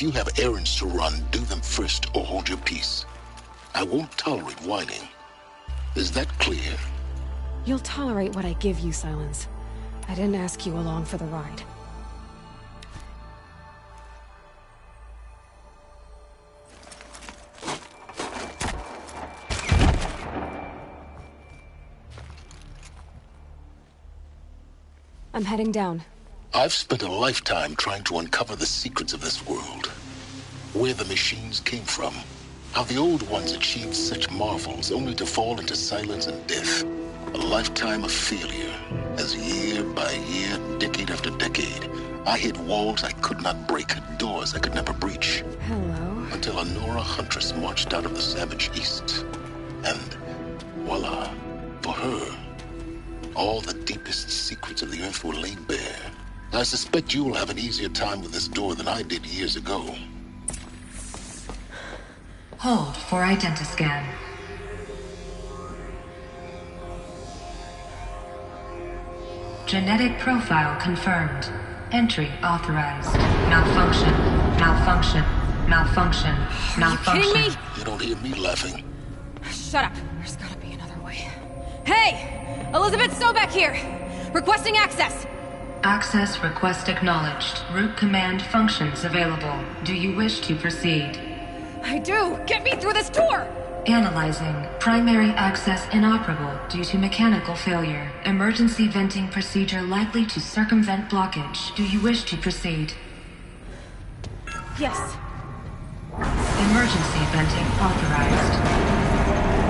If you have errands to run, do them first or hold your peace. I won't tolerate whining. Is that clear? You'll tolerate what I give you, Silence. I didn't ask you along for the ride. I'm heading down. I've spent a lifetime trying to uncover the secrets of this world. Where the machines came from. How the old ones achieved such marvels only to fall into silence and death. A lifetime of failure, as year by year, decade after decade, I hit walls I could not break, doors I could never breach. Hello. Until a Nora huntress marched out of the savage east. And voila, for her, all the deepest secrets of the earth were laid bare. I suspect you will have an easier time with this door than I did years ago. Hold for identiscan. Genetic profile confirmed. Entry authorized. Malfunction. Malfunction. Malfunction. Malfunction. Are you kidding me? You don't hear me laughing. Shut up. There's gotta be another way. Hey! Elizabeth Sobek here! Requesting access! Access request acknowledged. Root command functions available. Do you wish to proceed? I do! Get me through this door! Analyzing. Primary access inoperable due to mechanical failure. Emergency venting procedure likely to circumvent blockage. Do you wish to proceed? Yes. Emergency venting authorized.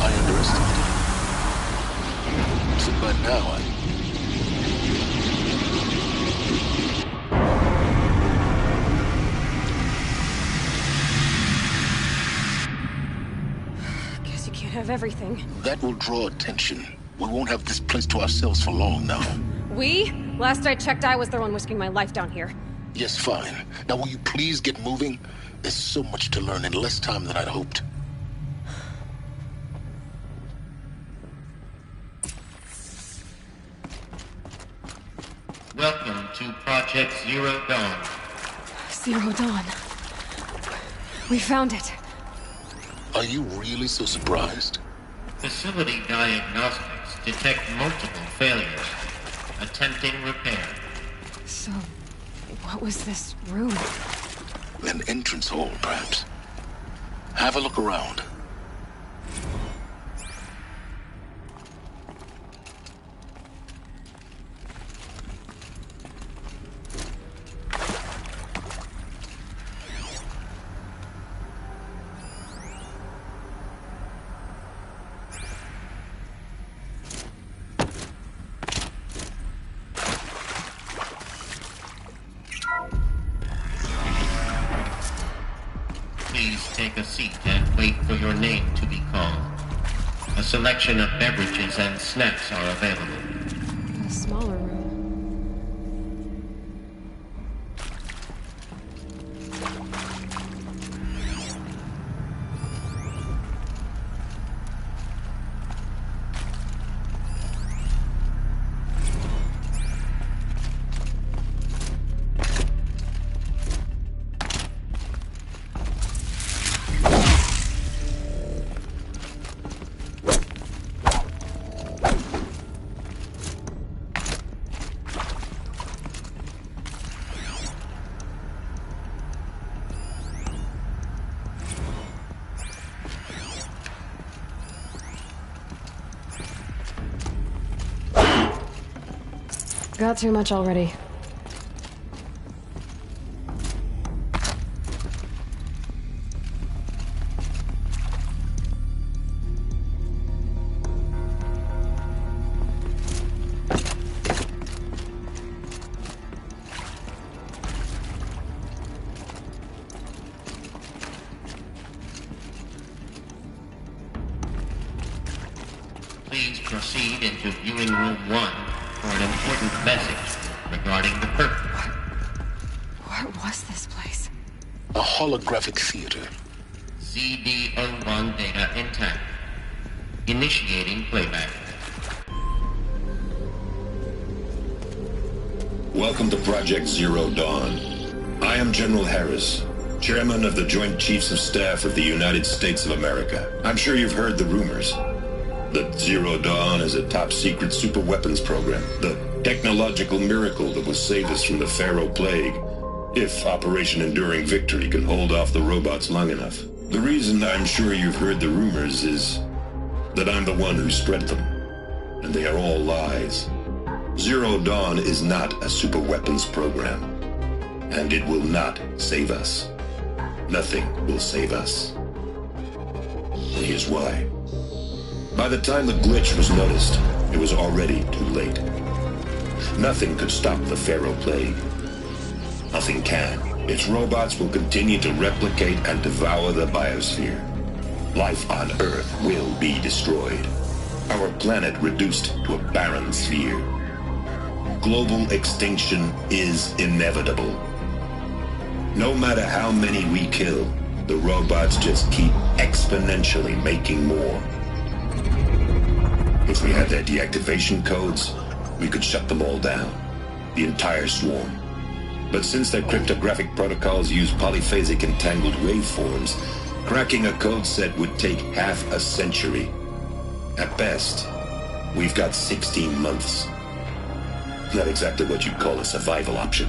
I underestimated it. So by now Guess you can't have everything. that will draw attention. We won't have this place to ourselves for long now. We? Last I checked, I was the one risking my life down here. Yes, fine. Now will you please get moving? There's so much to learn in less time than I'd hoped. Welcome to Project Zero Dawn. Zero Dawn. We found it. Are you really so surprised? Facility diagnostics detect multiple failures. Attempting repair. So, what was this room? An entrance hall, perhaps. Have a look around. Please take a seat and wait for your name to be called. A selection of beverages and snacks are available. A smaller room. Got too much already. Please proceed into viewing room 1 for an important message regarding the purpose. What was this place? A holographic theater. CD01 data intact. Initiating playback. Welcome to Project Zero Dawn. I am General Harris, Chairman of the Joint Chiefs of Staff of the United States of America. I'm sure you've heard the rumors that Zero Dawn is a top-secret super-weapons program, the technological miracle that will save us from the Pharaoh Plague, if Operation Enduring Victory can hold off the robots long enough. The reason I'm sure you've heard the rumors is that I'm the one who spread them, and they are all lies. Zero Dawn is not a super-weapons program, and it will not save us. Nothing will save us. And here's why. By the time the glitch was noticed, it was already too late. Nothing could stop the Pharaoh Plague. Nothing can. Its robots will continue to replicate and devour the biosphere. Life on Earth will be destroyed. Our planet reduced to a barren sphere. Global extinction is inevitable. No matter how many we kill, the robots just keep exponentially making more. If we had their deactivation codes, we could shut them all down, the entire swarm. But since their cryptographic protocols use polyphasic entangled waveforms, cracking a code set would take half a century. At best, we've got 16 months. Not exactly what you'd call a survival option.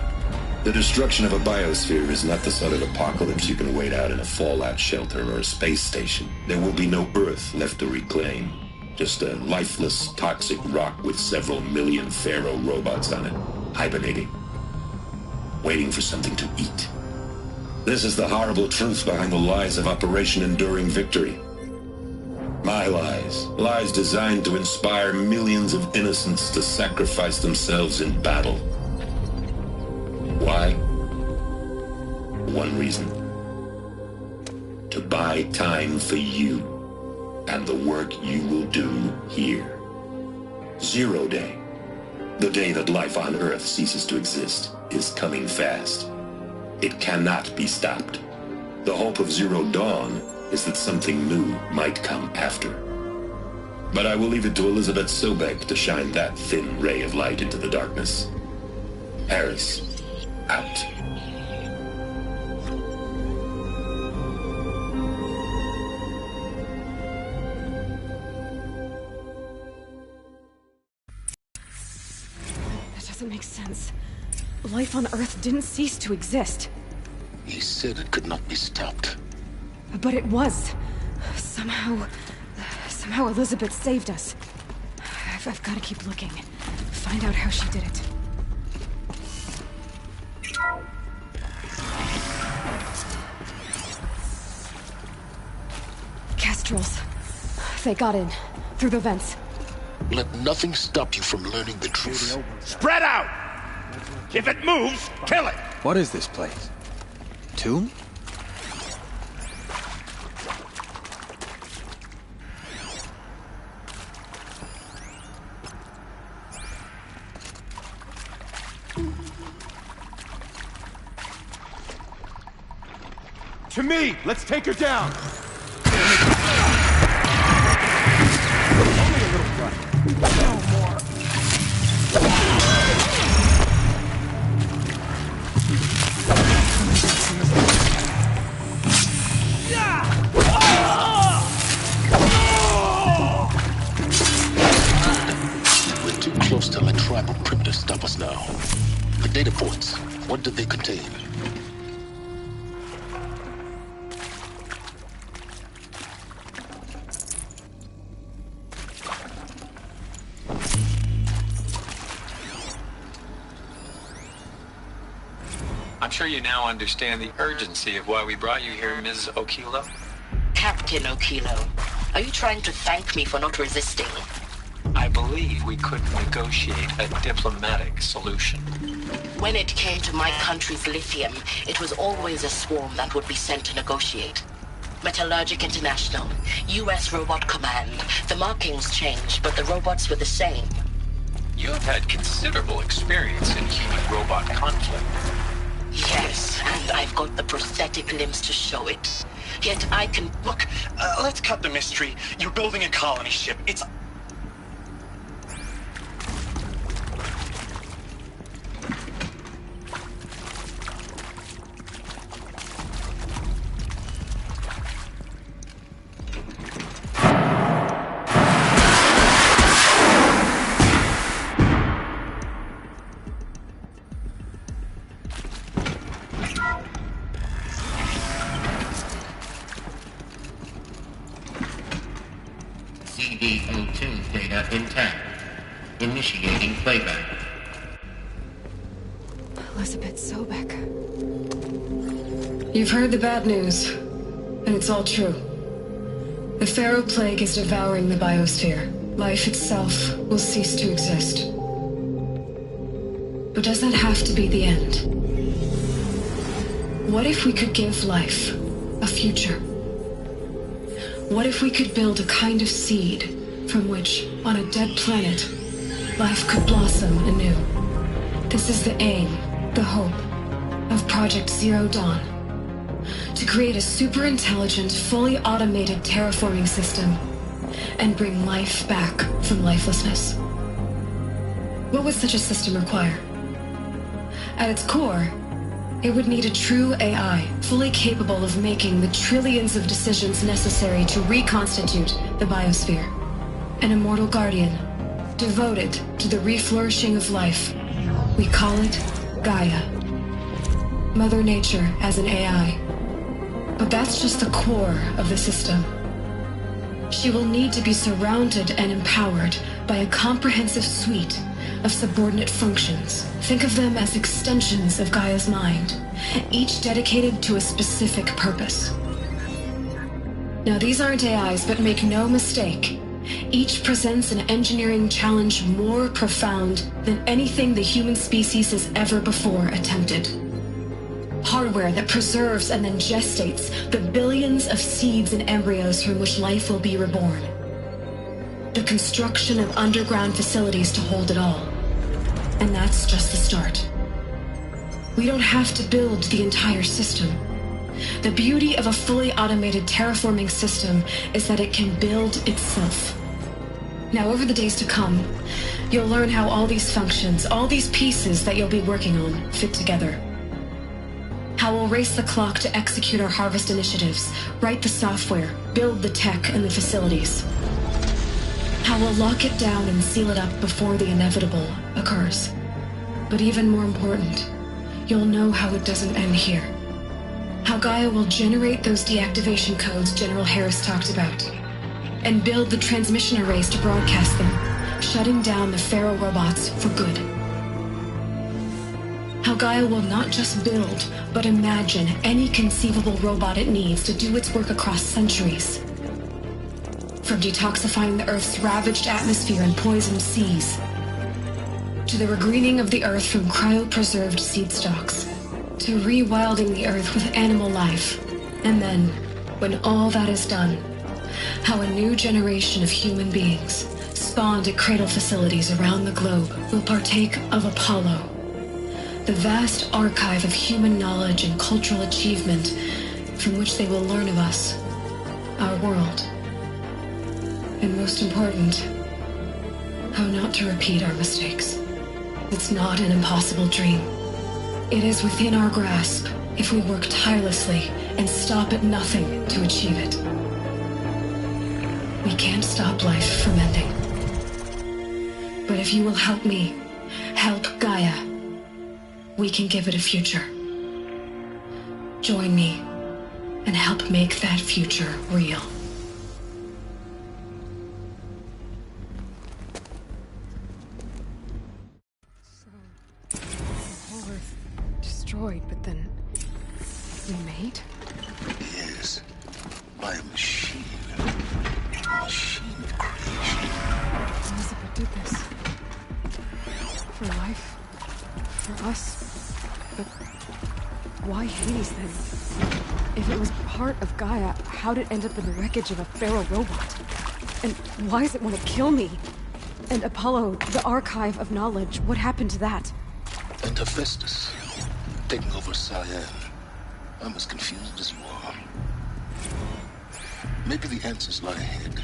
The destruction of a biosphere is not the sort of apocalypse you can wait out in a fallout shelter or a space station. There will be no Earth left to reclaim. Just a lifeless, toxic rock with several million Pharaoh robots on it, hibernating, waiting for something to eat. This is the horrible truth behind the lies of Operation Enduring Victory. My lies. Lies designed to inspire millions of innocents to sacrifice themselves in battle. Why? One reason. To buy time for you and the work you will do here. Zero Day, the day that life on Earth ceases to exist, is coming fast. It cannot be stopped. The hope of Zero Dawn is that something new might come after. But I will leave it to Elizabeth Sobek to shine that thin ray of light into the darkness. Harris, out. That doesn't make sense. Life on Earth didn't cease to exist. He said it could not be stopped. But it was. Somehow Elizabeth saved us. I've got to keep looking. Find out how she did it. Kestrels. They got in. Through the vents. Let nothing stop you from learning the truth. Spread out! If it moves, kill it! What is this place? Tomb? To me! Let's take her down! Only a little run. No more. We're too close to let tribal primitives stop us now. The data points, what did they contain? I'm sure you now understand the urgency of why we brought you here, Ms. Okilo. Captain Okilo, are you trying to thank me for not resisting? I believe we could negotiate a diplomatic solution. When it came to my country's lithium, it was always a swarm that would be sent to negotiate. Metallurgic International, U.S. Robot Command. The markings changed, but the robots were the same. You have had considerable experience in human-robot conflict. Yes, and I've got the prosthetic limbs to show it. Yet I can... Look, let's cut the mystery. You're building a colony ship. It's... intact. Initiating playback. Elizabeth Sobek. You've heard the bad news, and it's all true. The Pharaoh Plague is devouring the biosphere. Life itself will cease to exist. But does that have to be the end? What if we could give life a future? What if we could build a kind of seed from which, on a dead planet, life could blossom anew? This is the aim, the hope, of Project Zero Dawn. To create a super-intelligent, fully automated terraforming system and bring life back from lifelessness. What would such a system require? At its core, it would need a true AI, fully capable of making the trillions of decisions necessary to reconstitute the biosphere. An immortal guardian, devoted to the reflourishing of life. We call it Gaia. Mother Nature as an AI. But that's just the core of the system. She will need to be surrounded and empowered by a comprehensive suite of subordinate functions. Think of them as extensions of Gaia's mind, each dedicated to a specific purpose. Now, these aren't AIs, but make no mistake, each presents an engineering challenge more profound than anything the human species has ever before attempted. Hardware that preserves and then gestates the billions of seeds and embryos from which life will be reborn. The construction of underground facilities to hold it all. And that's just the start. We don't have to build the entire system. The beauty of a fully automated terraforming system is that it can build itself. Now, over the days to come, you'll learn how all these functions, all these pieces that you'll be working on, fit together. How we'll race the clock to execute our harvest initiatives, write the software, build the tech and the facilities. How we'll lock it down and seal it up before the inevitable occurs. But even more important, you'll know how it doesn't end here. How Gaia will generate those deactivation codes General Harris talked about, and build the transmission arrays to broadcast them, shutting down the Pharaoh robots for good. How Gaia will not just build, but imagine any conceivable robot it needs to do its work across centuries. From detoxifying the Earth's ravaged atmosphere and poisoned seas, to the regreening of the Earth from cryopreserved seed stalks, to rewilding the Earth with animal life. And then, when all that is done, how a new generation of human beings, spawned at cradle facilities around the globe, will partake of Apollo, the vast archive of human knowledge and cultural achievement from which they will learn of us, our world. And most important, how not to repeat our mistakes. It's not an impossible dream. It is within our grasp if we work tirelessly and stop at nothing to achieve it. We can't stop life from ending. But if you will help me, help Gaia, we can give it a future. Join me and help make that future real. So, the whole Earth destroyed, but then remade? Yes, by a machine. A machine of creation. Elizabeth did this. For life. For us. But why Hades then? If it was part of Gaia, how'd it end up in the wreckage of a Pharaoh robot? And why does it want to kill me? And Apollo, the archive of knowledge, what happened to that? And Hephaestus, taking over Cyan. I'm as confused as you are. Maybe the answers lie ahead.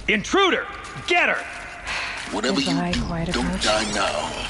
Intruder! Get her! Whatever you Goodbye, do, quiet don't approach. die now.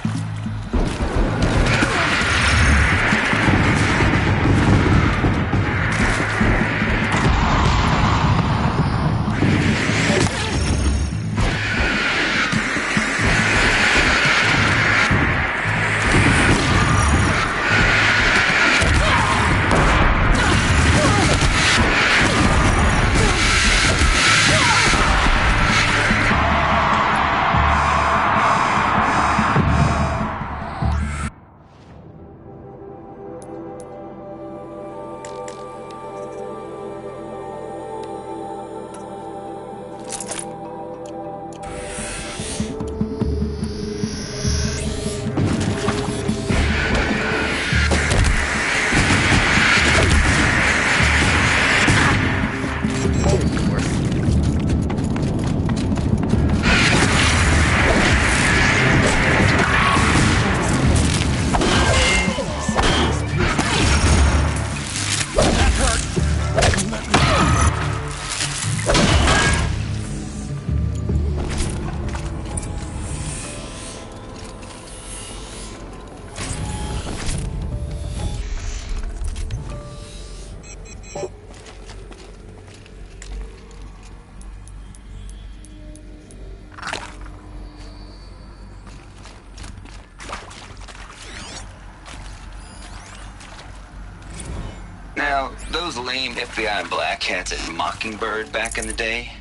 Those lame FBI black hats at Mockingbird back in the day,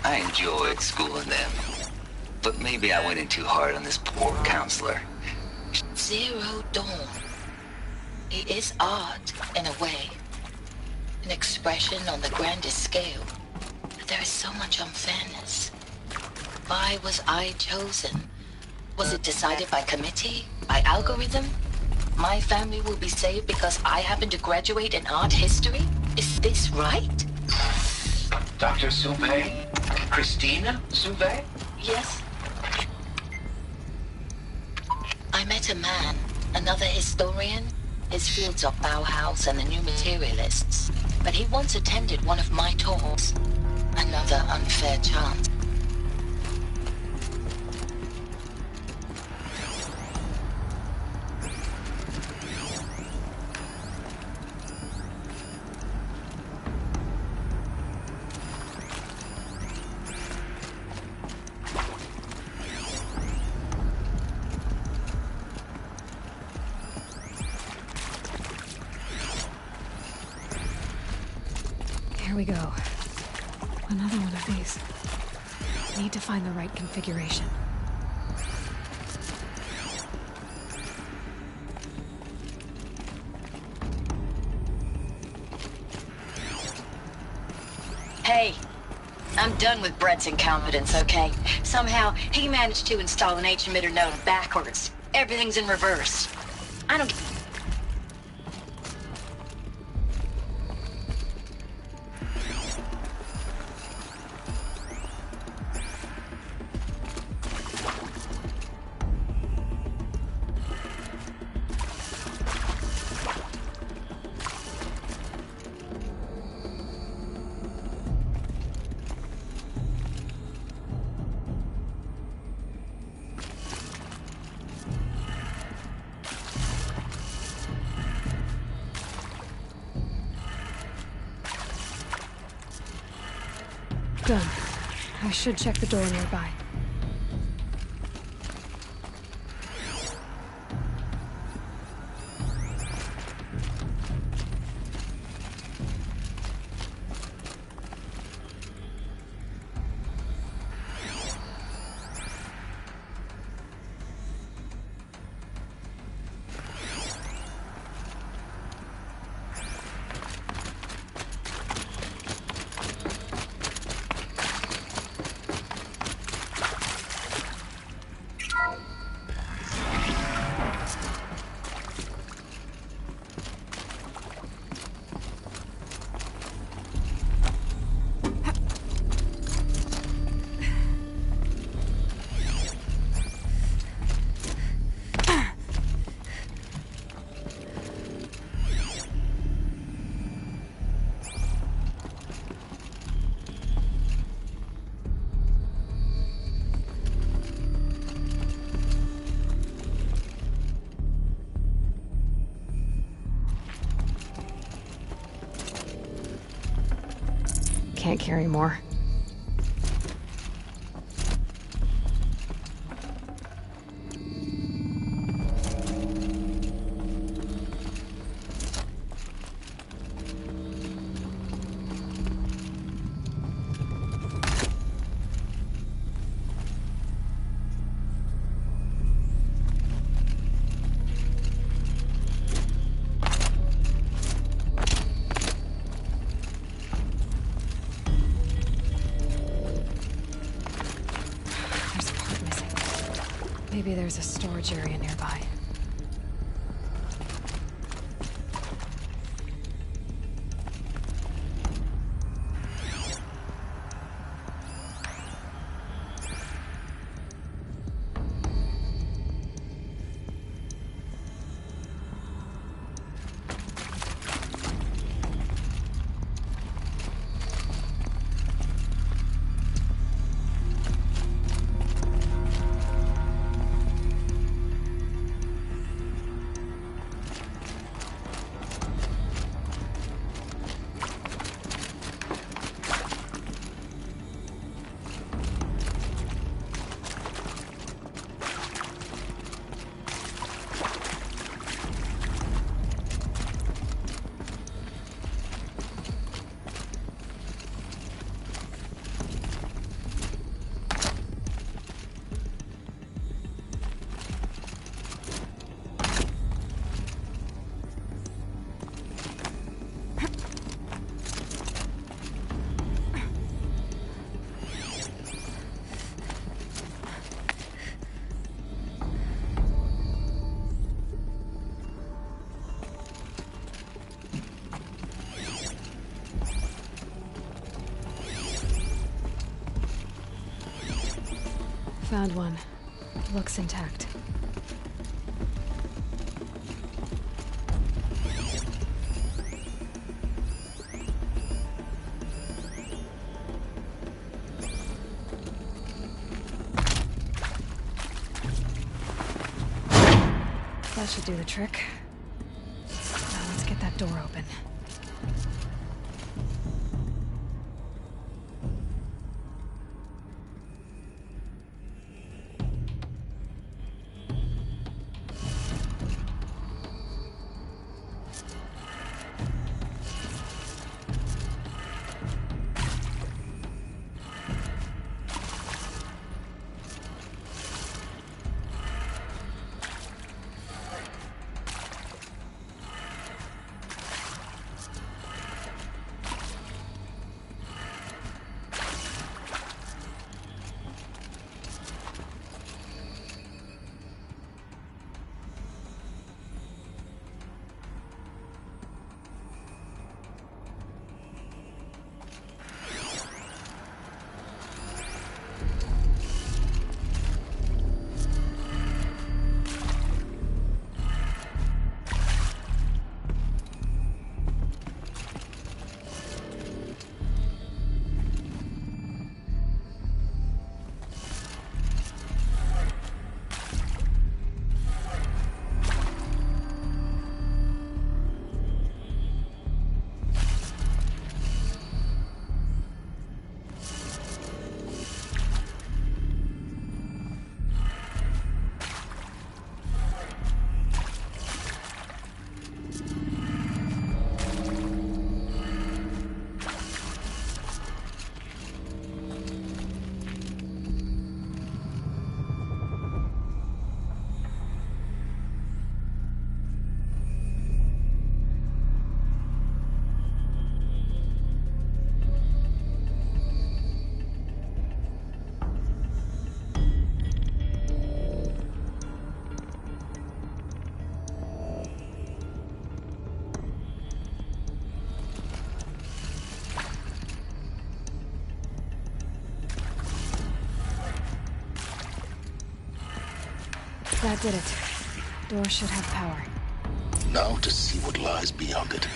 I enjoyed schooling them. But maybe I went in too hard on this poor counselor. Zero Dawn. It is art, in a way. An expression on the grandest scale. But there is so much unfairness. Why was I chosen? Was it decided by committee? By algorithm? My family will be saved because I happen to graduate in art history? Is this right? Dr. Souvet? Christina Souvet? Yes. I met a man, another historian. His fields are Bauhaus and the New Materialists. But he once attended one of my talks. Another unfair chance. Here we go. Another one of these. Need to find the right configuration. Hey, I'm done with Brett's incompetence, okay? Somehow, he managed to install an H-emitter node backwards. Everything's in reverse. I don't... Done. I should check the door nearby. Can't carry more. Maybe there's a storage area nearby. Found one. Looks intact. That should do the trick. Now let's get that door open. That did it. Door should have power. Now to see what lies beyond it.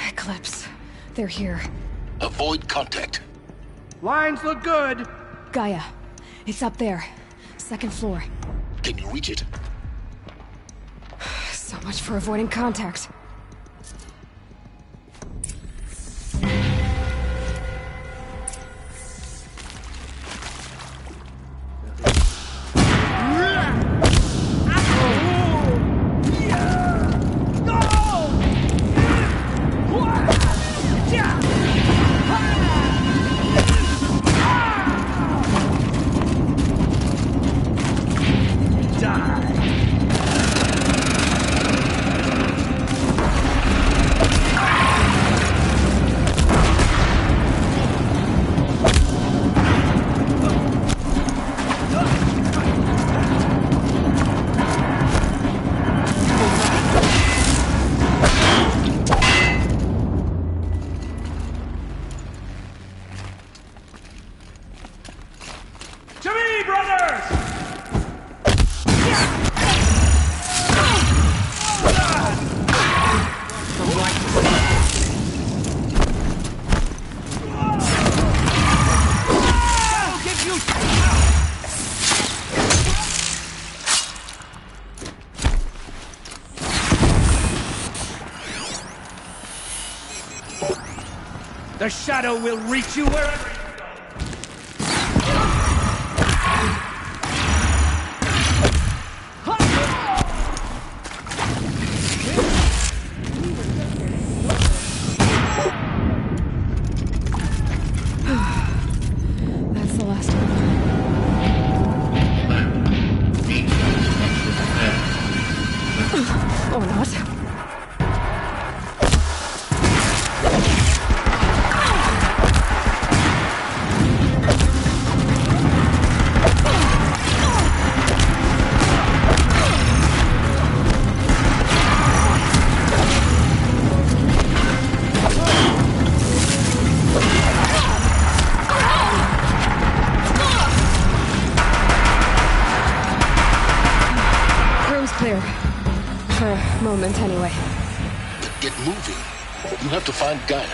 Eclipse. They're here. Avoid contact. Lines look good. Gaia. It's up there. Second floor. Can you reach it? So much for avoiding contact. The shadow will reach you wherever you That's the last one. Or not. moment anyway. But get moving. You have to find Gaia.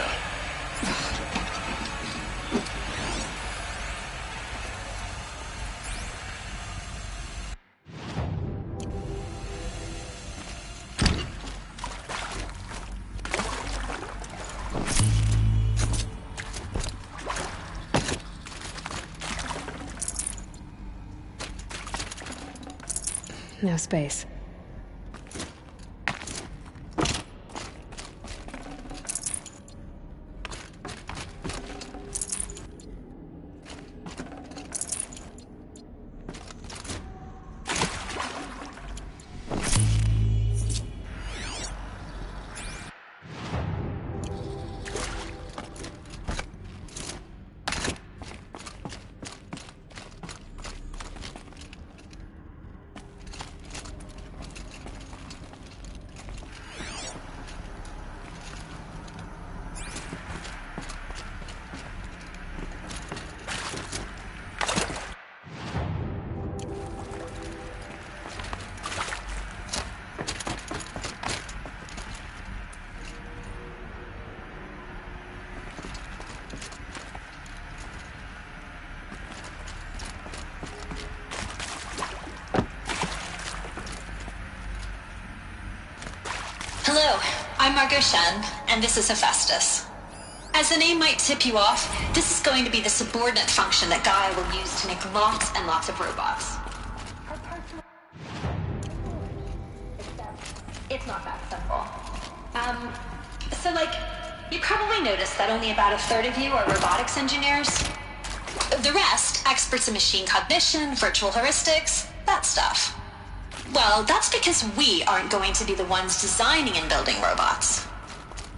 No space. Hello, I'm Margot Shen, and this is Hephaestus. As the name might tip you off, this is going to be the subordinate function that Gaia will use to make lots and lots of robots. It's not that simple. You probably noticed that only about a third of you are robotics engineers. The rest, experts in machine cognition, virtual heuristics, that stuff. Well, that's because we aren't going to be the ones designing and building robots.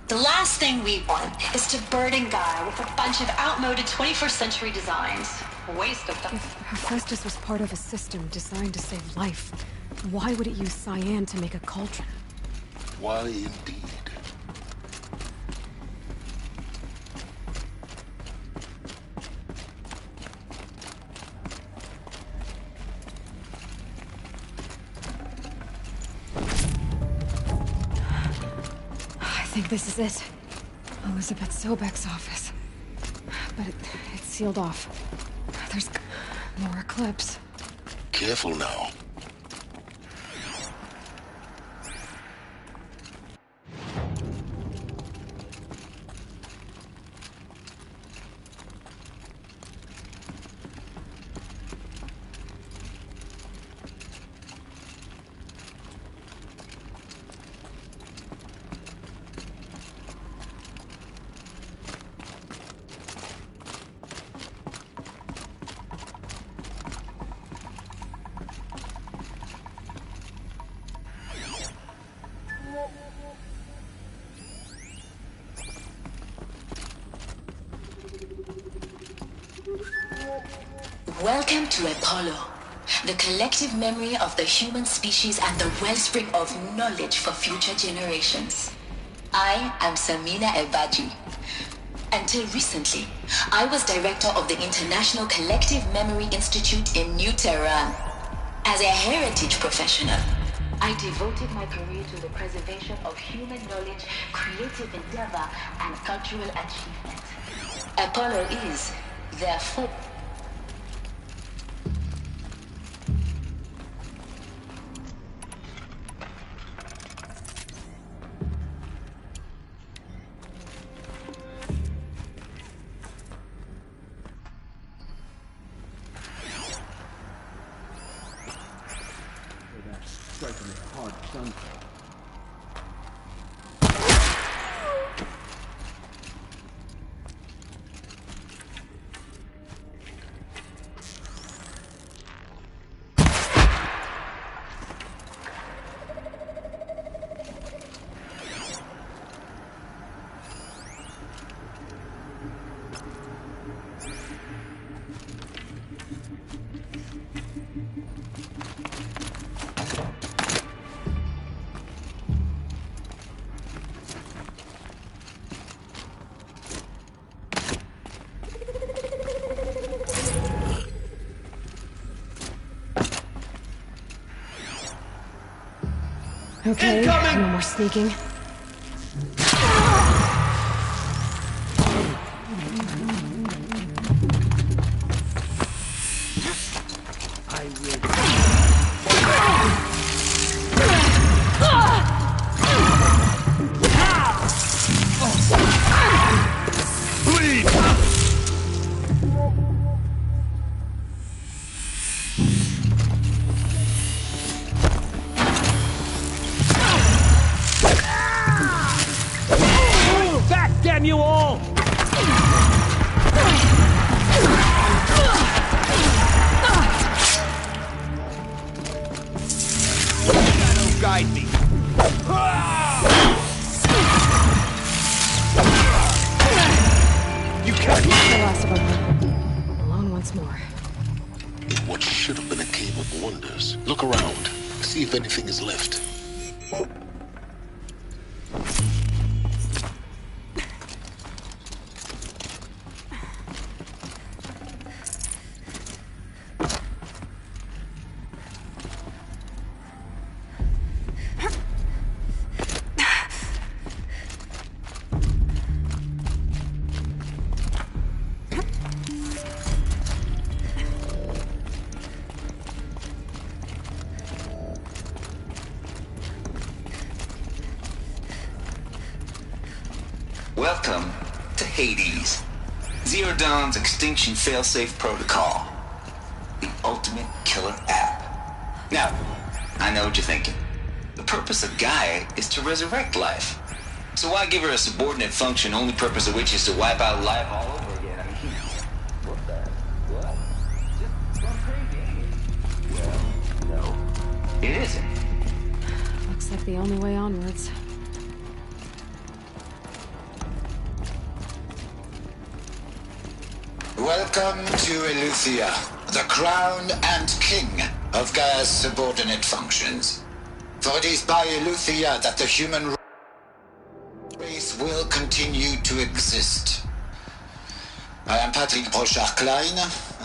The last thing we want is to burden Gaia with a bunch of outmoded 21st century designs. A waste of time. If Hephaestus was part of a system designed to save life, why would it use cyan to make a cauldron? Why indeed? I think this is it. Elizabeth Sobek's office. But it's sealed off. There's more Eclipse. Careful now. Welcome to Apollo, the collective memory of the human species and the wellspring of knowledge for future generations. I am Samina Ebaji. Until recently, I was director of the International Collective Memory Institute in New Tehran. As a heritage professional, I devoted my career to the preservation of human knowledge, creative endeavor, and cultural achievement. Apollo is, therefore, striking a hard sun. Okay, Incoming! no more sneaking. Back, damn you all! Shadow guide me. You can't. The last of them. Alone once more. What should have been a cave of wonders. Look around. See if anything is left. Welcome to Hades, Zero Dawn's extinction failsafe protocol. The ultimate killer app. Now, I know what you're thinking. The purpose of Gaia is to resurrect life. So why give her a subordinate function, only purpose of which is to wipe out life all over again? I mean, what the? What? Just gone crazy, ain't it? Well, no. It isn't. Looks like the only way onwards. Welcome to Eleuthia, the crown and king of Gaia's subordinate functions. For it is by Eleuthia that the human race will continue to exist. I am Patrick Brochard-Klein,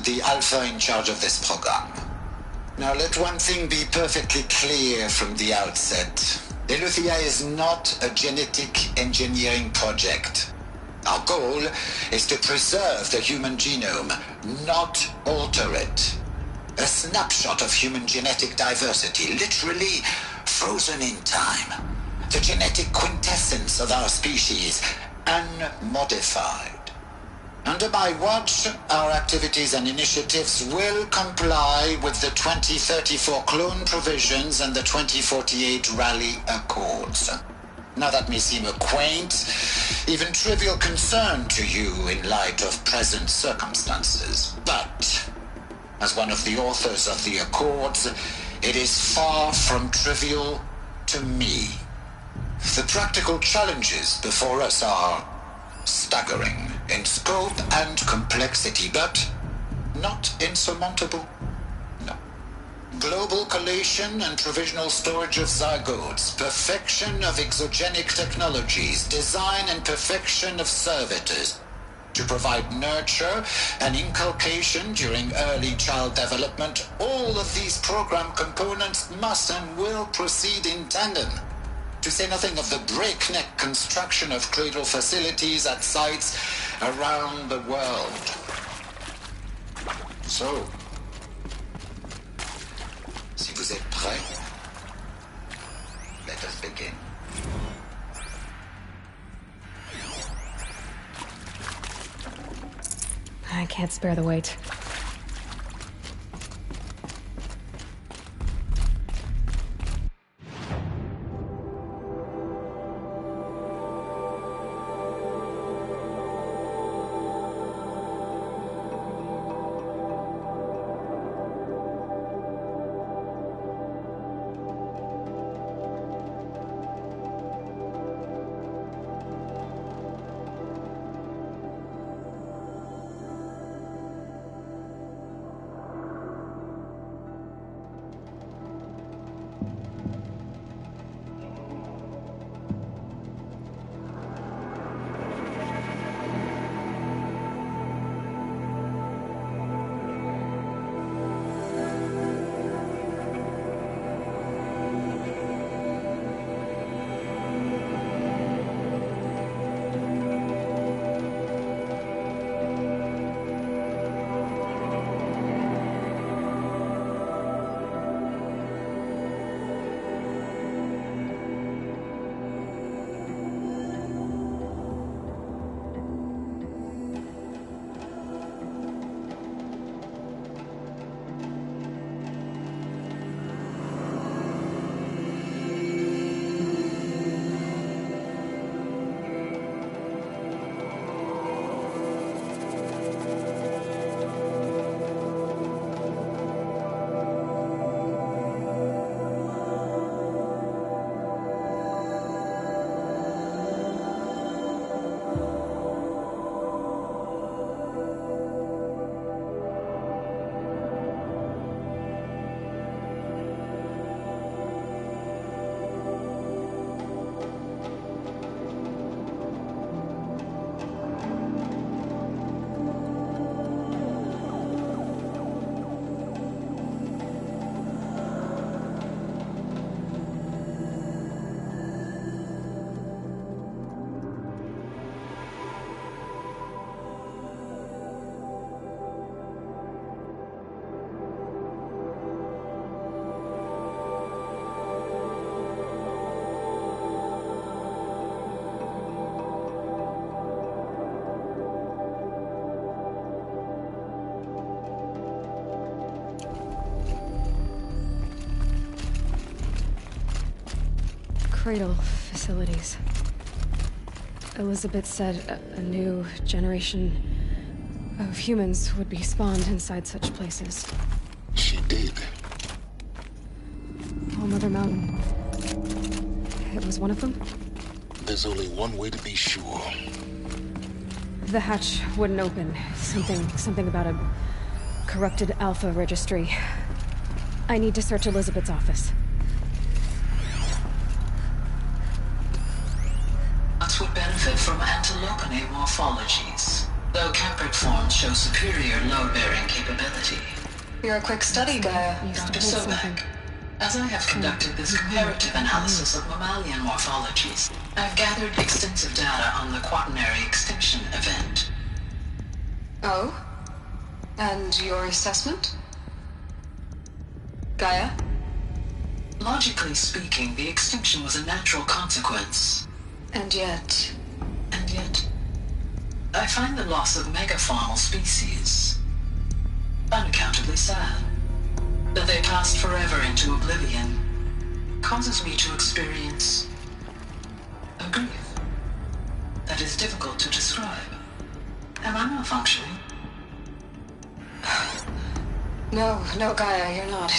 the alpha in charge of this program. Now let one thing be perfectly clear from the outset. Eleuthia is not a genetic engineering project. Our goal is to preserve the human genome, not alter it. A snapshot of human genetic diversity, literally frozen in time. The genetic quintessence of our species, unmodified. Under my watch, our activities and initiatives will comply with the 2034 clone provisions and the 2048 Rally Accords. Now that may seem a quaint, even trivial concern to you in light of present circumstances, but as one of the authors of the Accords, it is far from trivial to me. The practical challenges before us are staggering in scope and complexity, but not insurmountable. No. Global collation and provisional storage of zygotes, perfection of exogenic technologies, design and perfection of servitors to provide nurture and inculcation during early child development. All of these program components must and will proceed in tandem, to say nothing of the breakneck construction of cradle facilities at sites around the world. So, si vous êtes prêts, let us begin. I can't spare the weight. cradle facilities. Elizabeth said a new generation of humans would be spawned inside such places. She did. All Mother Mountain. It was one of them? There's only one way to be sure. The hatch wouldn't open. Something about a corrupted Alpha registry. I need to search Elizabeth's office. Us would benefit from antilopinae morphologies, though caprid forms show superior load-bearing capability. You're a quick study, Gaia. Dr. Sobek, as I have conducted this comparative analysis of mammalian morphologies, I've gathered extensive data on the quaternary extinction event. Oh? And your assessment? Gaia? Logically speaking, the extinction was a natural consequence. And yet, I find the loss of megafaunal species unaccountably sad. That they passed forever into oblivion causes me to experience a grief that is difficult to describe. Am I malfunctioning? No, Gaia, you're not.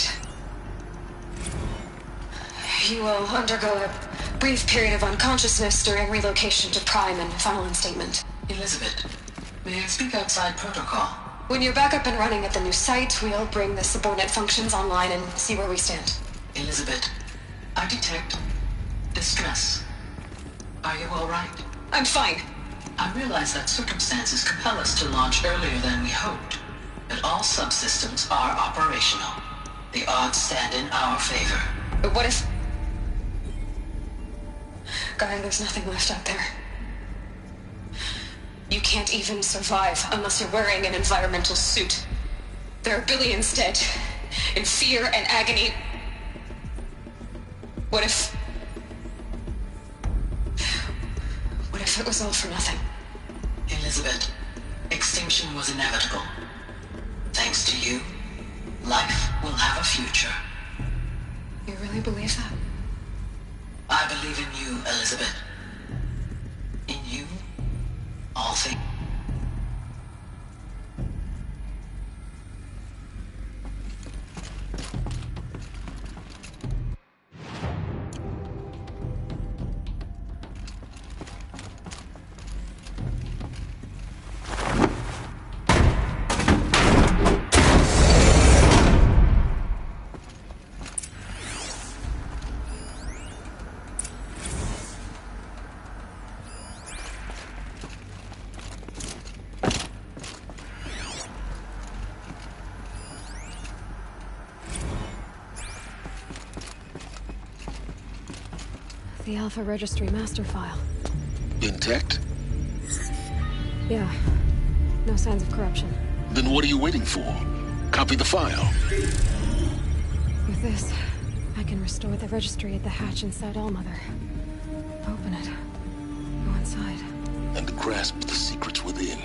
You will undergo a brief period of unconsciousness during relocation to Prime and final instatement. Elizabeth, may I speak outside protocol? When you're back up and running at the new site, we'll bring the subordinate functions online and see where we stand. Elizabeth, I detect distress. Are you all right? I'm fine. I realize that circumstances compel us to launch earlier than we hoped, but all subsystems are operational. The odds stand in our favor. But what if... Gaia, there's nothing left out there. You can't even survive unless you're wearing an environmental suit. There are billions dead, in fear and agony. What if it was all for nothing? Elizabeth, extinction was inevitable. Thanks to you, life will have a future. You really believe that? I believe in you, Elizabeth. In you, all things. The Alpha Registry master file. Intact? Yeah. No signs of corruption. Then what are you waiting for? Copy the file. With this, I can restore the registry at the hatch inside Allmother. Open it. Go inside. And grasp the secrets within.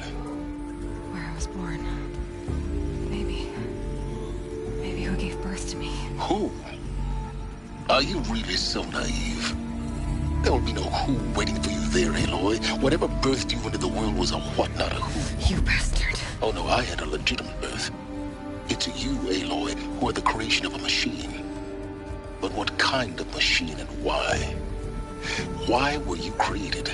Where I was born. Maybe who gave birth to me. Who? Are you really so naive? There will be no who waiting for you there, Aloy. Whatever birthed you into the world was a what, not a who. You bastard. Oh no, I had a legitimate birth. It's you, Aloy, who are the creation of a machine. But what kind of machine and why? Why were you created?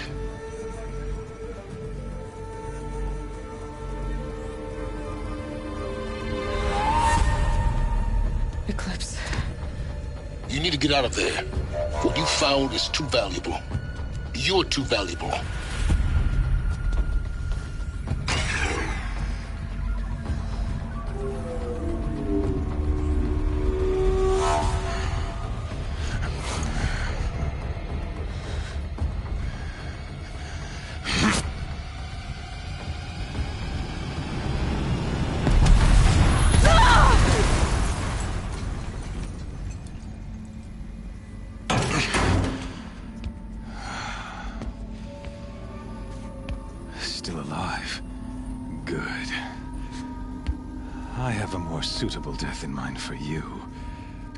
Eclipse. You need to get out of there. What you found is too valuable. You're too valuable. Still alive. Good. I have a more suitable death in mind for you,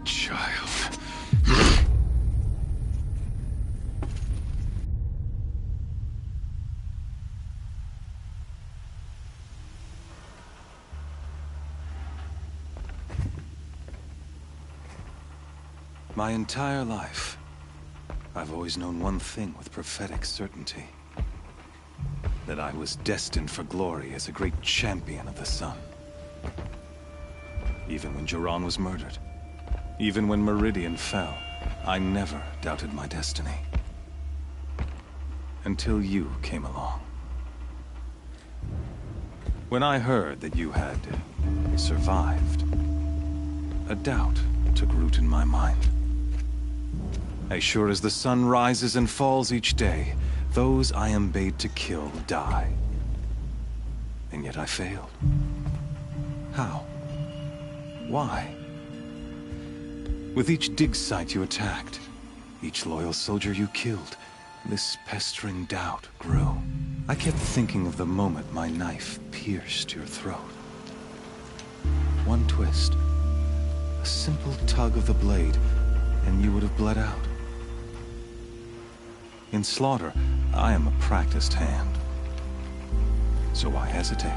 child. My entire life, I've always known one thing with prophetic certainty. That I was destined for glory as a great champion of the sun. Even when Jiran was murdered, even when Meridian fell, I never doubted my destiny. Until you came along. When I heard that you had survived, a doubt took root in my mind. As sure as the sun rises and falls each day, those I am bade to kill die. And yet I failed. How? Why? With each dig site you attacked, each loyal soldier you killed, this pestering doubt grew. I kept thinking of the moment my knife pierced your throat. One twist, a simple tug of the blade, and you would have bled out. In slaughter, I am a practiced hand. So why hesitate?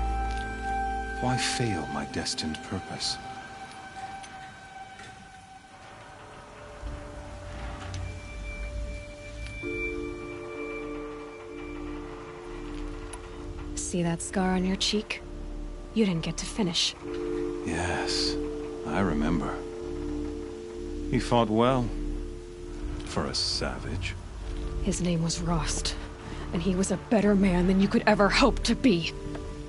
Why fail my destined purpose? See that scar on your cheek? You didn't get to finish. Yes, I remember. He fought well. For a savage. His name was Rost, and he was a better man than you could ever hope to be.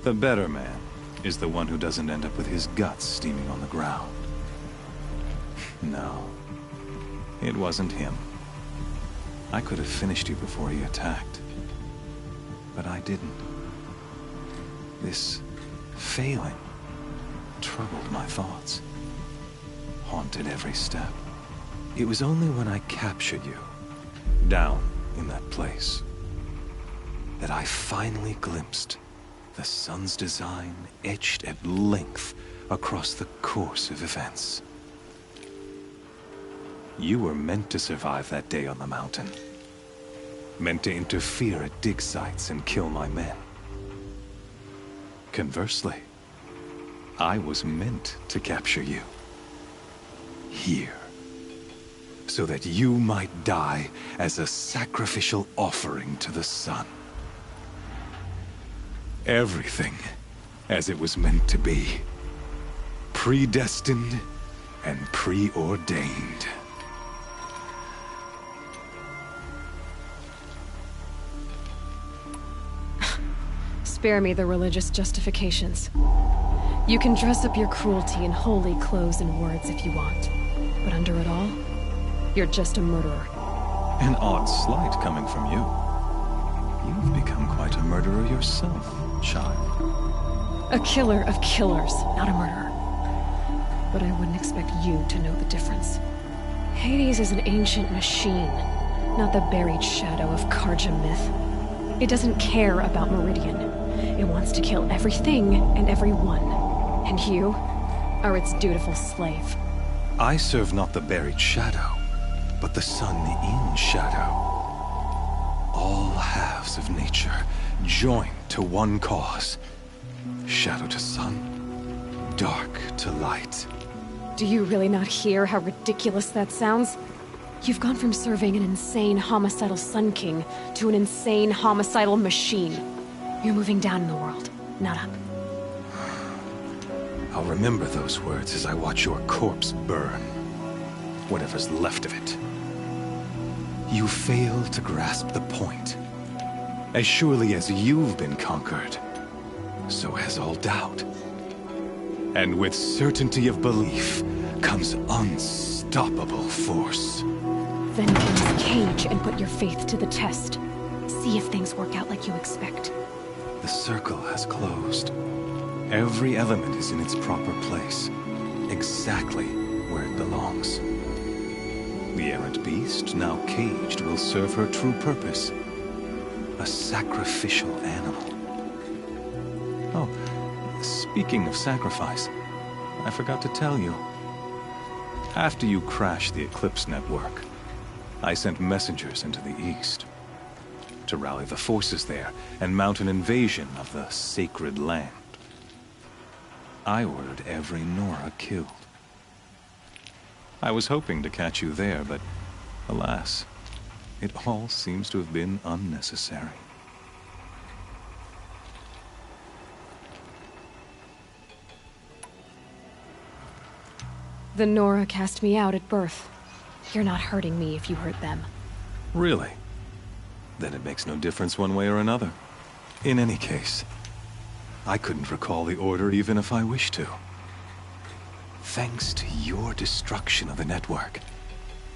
The better man is the one who doesn't end up with his guts steaming on the ground. No, it wasn't him. I could have finished you before he attacked. But I didn't. This failing troubled my thoughts, haunted every step. It was only when I captured you, down in that place, that I finally glimpsed the sun's design etched at length across the course of events. You were meant to survive that day on the mountain. Meant to interfere at dig sites and kill my men. Conversely, I was meant to capture you. Here. So that you might die as a sacrificial offering to the sun. Everything as it was meant to be. Predestined and preordained. Spare me the religious justifications. You can dress up your cruelty in holy clothes and words if you want. But under it all, you're just a murderer. An odd slight coming from you. You've become quite a murderer yourself, child. A killer of killers, not a murderer. But I wouldn't expect you to know the difference. Hades is an ancient machine, not the buried shadow of Karja myth. It doesn't care about Meridian. It wants to kill everything and everyone. And you are its dutiful slave. I serve not the buried shadow, but the sun in shadow. All halves of nature joined to one cause. Shadow to sun, dark to light. Do you really not hear how ridiculous that sounds? You've gone from serving an insane homicidal Sun King to an insane homicidal machine. You're moving down in the world, not up. I'll remember those words as I watch your corpse burn. Whatever's left of it. You fail to grasp the point. As surely as you've been conquered, so has all doubt. And with certainty of belief comes unstoppable force. Then get in this cage and put your faith to the test. See if things work out like you expect. The circle has closed. Every element is in its proper place, exactly where it belongs. The errant beast, now caged, will serve her true purpose. A sacrificial animal. Oh, speaking of sacrifice, I forgot to tell you. After you crashed the Eclipse network, I sent messengers into the east to rally the forces there and mount an invasion of the sacred land. I ordered every Nora killed. I was hoping to catch you there, but alas, it all seems to have been unnecessary. The Nora cast me out at birth. You're not hurting me if you hurt them. Really? Then it makes no difference one way or another. In any case, I couldn't recall the order even if I wished to. Thanks to your destruction of the network,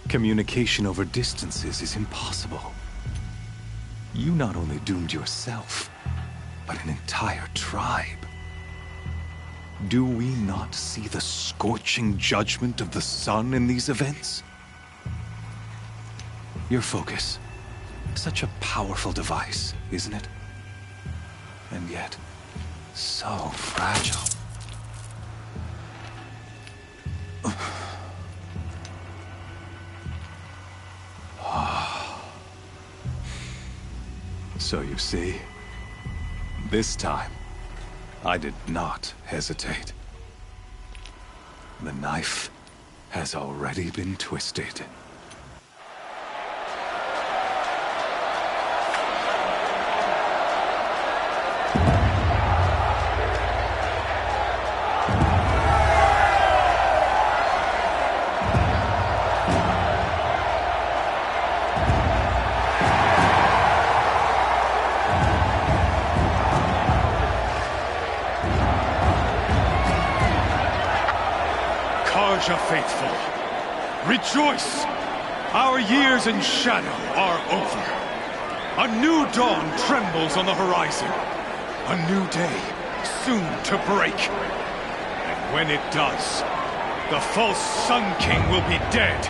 communication over distances is impossible. You not only doomed yourself, but an entire tribe. Do we not see the scorching judgment of the sun in these events? Your focus. Such a powerful device, isn't it? And yet, so fragile. So you see, this time, I did not hesitate. The knife has already been twisted. Faithful, rejoice! Our years in shadow are over. A new dawn trembles on the horizon. A new day soon to break. And when it does, the false Sun King will be dead,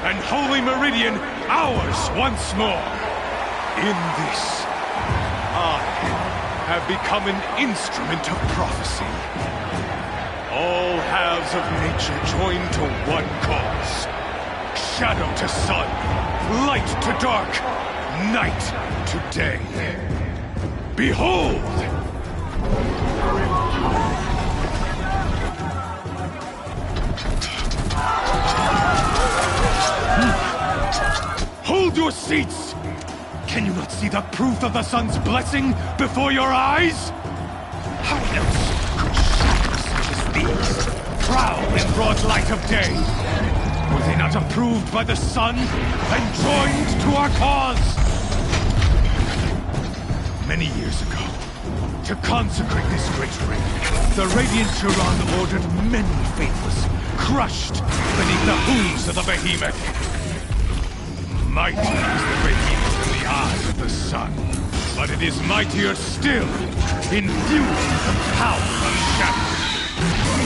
and Holy Meridian ours once more. In this, I have become an instrument of prophecy. All halves of nature join to one cause. Shadow to sun, light to dark, night to day. Behold! Hold your seats! Can you not see the proof of the sun's blessing before your eyes? How else could shadows such as these prowl in broad light of day? Were they not approved by the sun and joined to our cause? Many years ago, to consecrate this great ring, the Radiant Turan ordered many faithless, crushed beneath the hooves of the behemoth. Mighty is the behemoth in the eyes of the sun, but it is mightier still, infused with the power of shadow.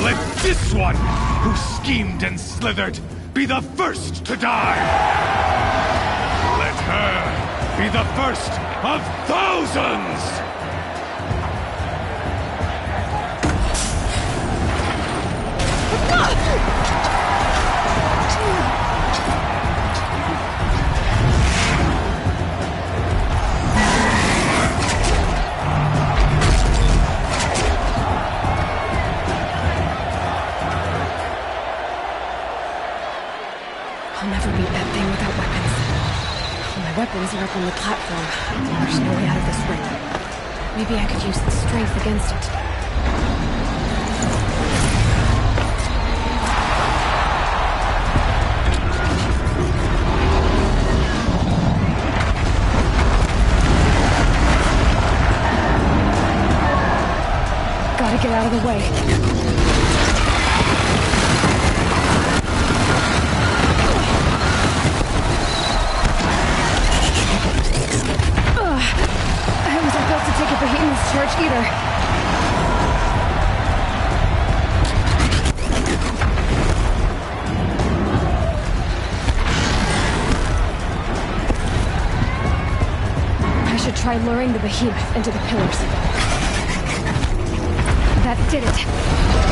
Let this one, who schemed and slithered, be the first to die! Let her be the first of thousands! I'll never beat that thing without weapons. My weapons are up on the platform. There's no way out of this ring. Maybe I could use the strength against it. Gotta get out of the way. Take a behemoth's charge either. I should try luring the behemoth into the pillars. That did it.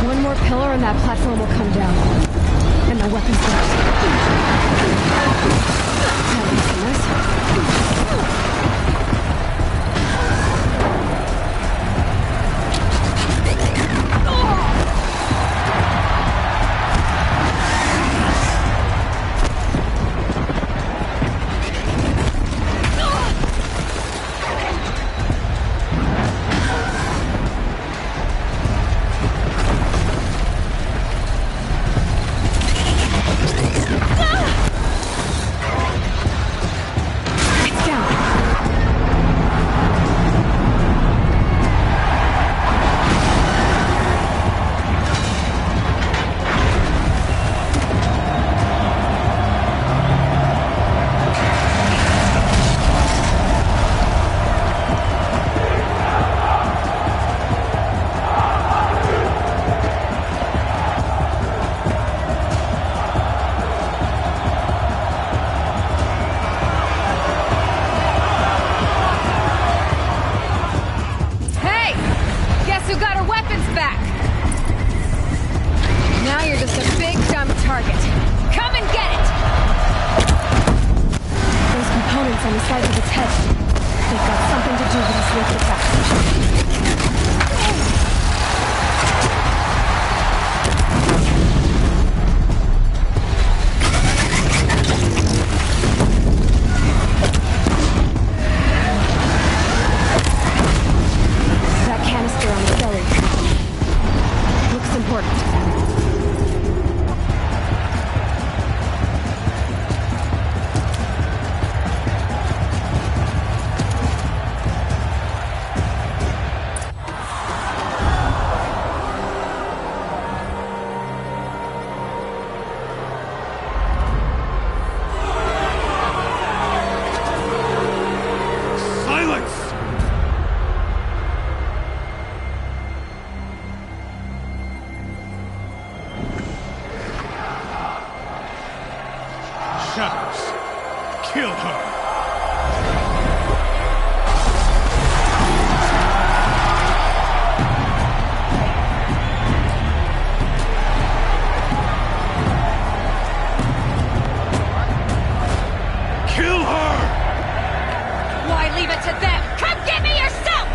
One more pillar and that platform will come down. And my weapons out. That makes a mess. back! Now you're just a big, dumb target. Come and get it! Those components on the sides of its head, they've got something to do with this lift passage. That canister on the belly looks important. Kill her! Kill her! Why leave it to them? Come get me yourself!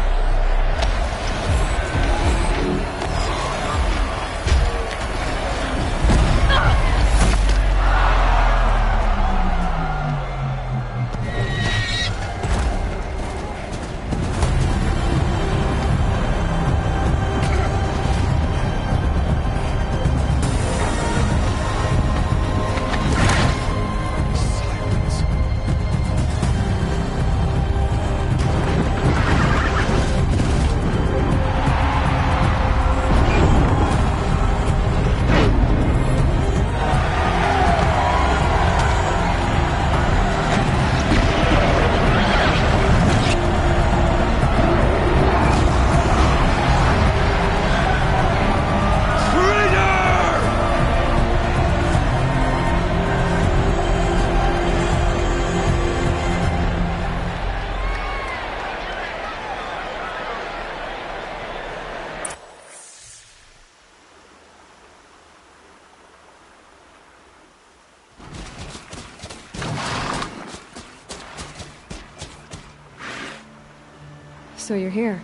So you're here.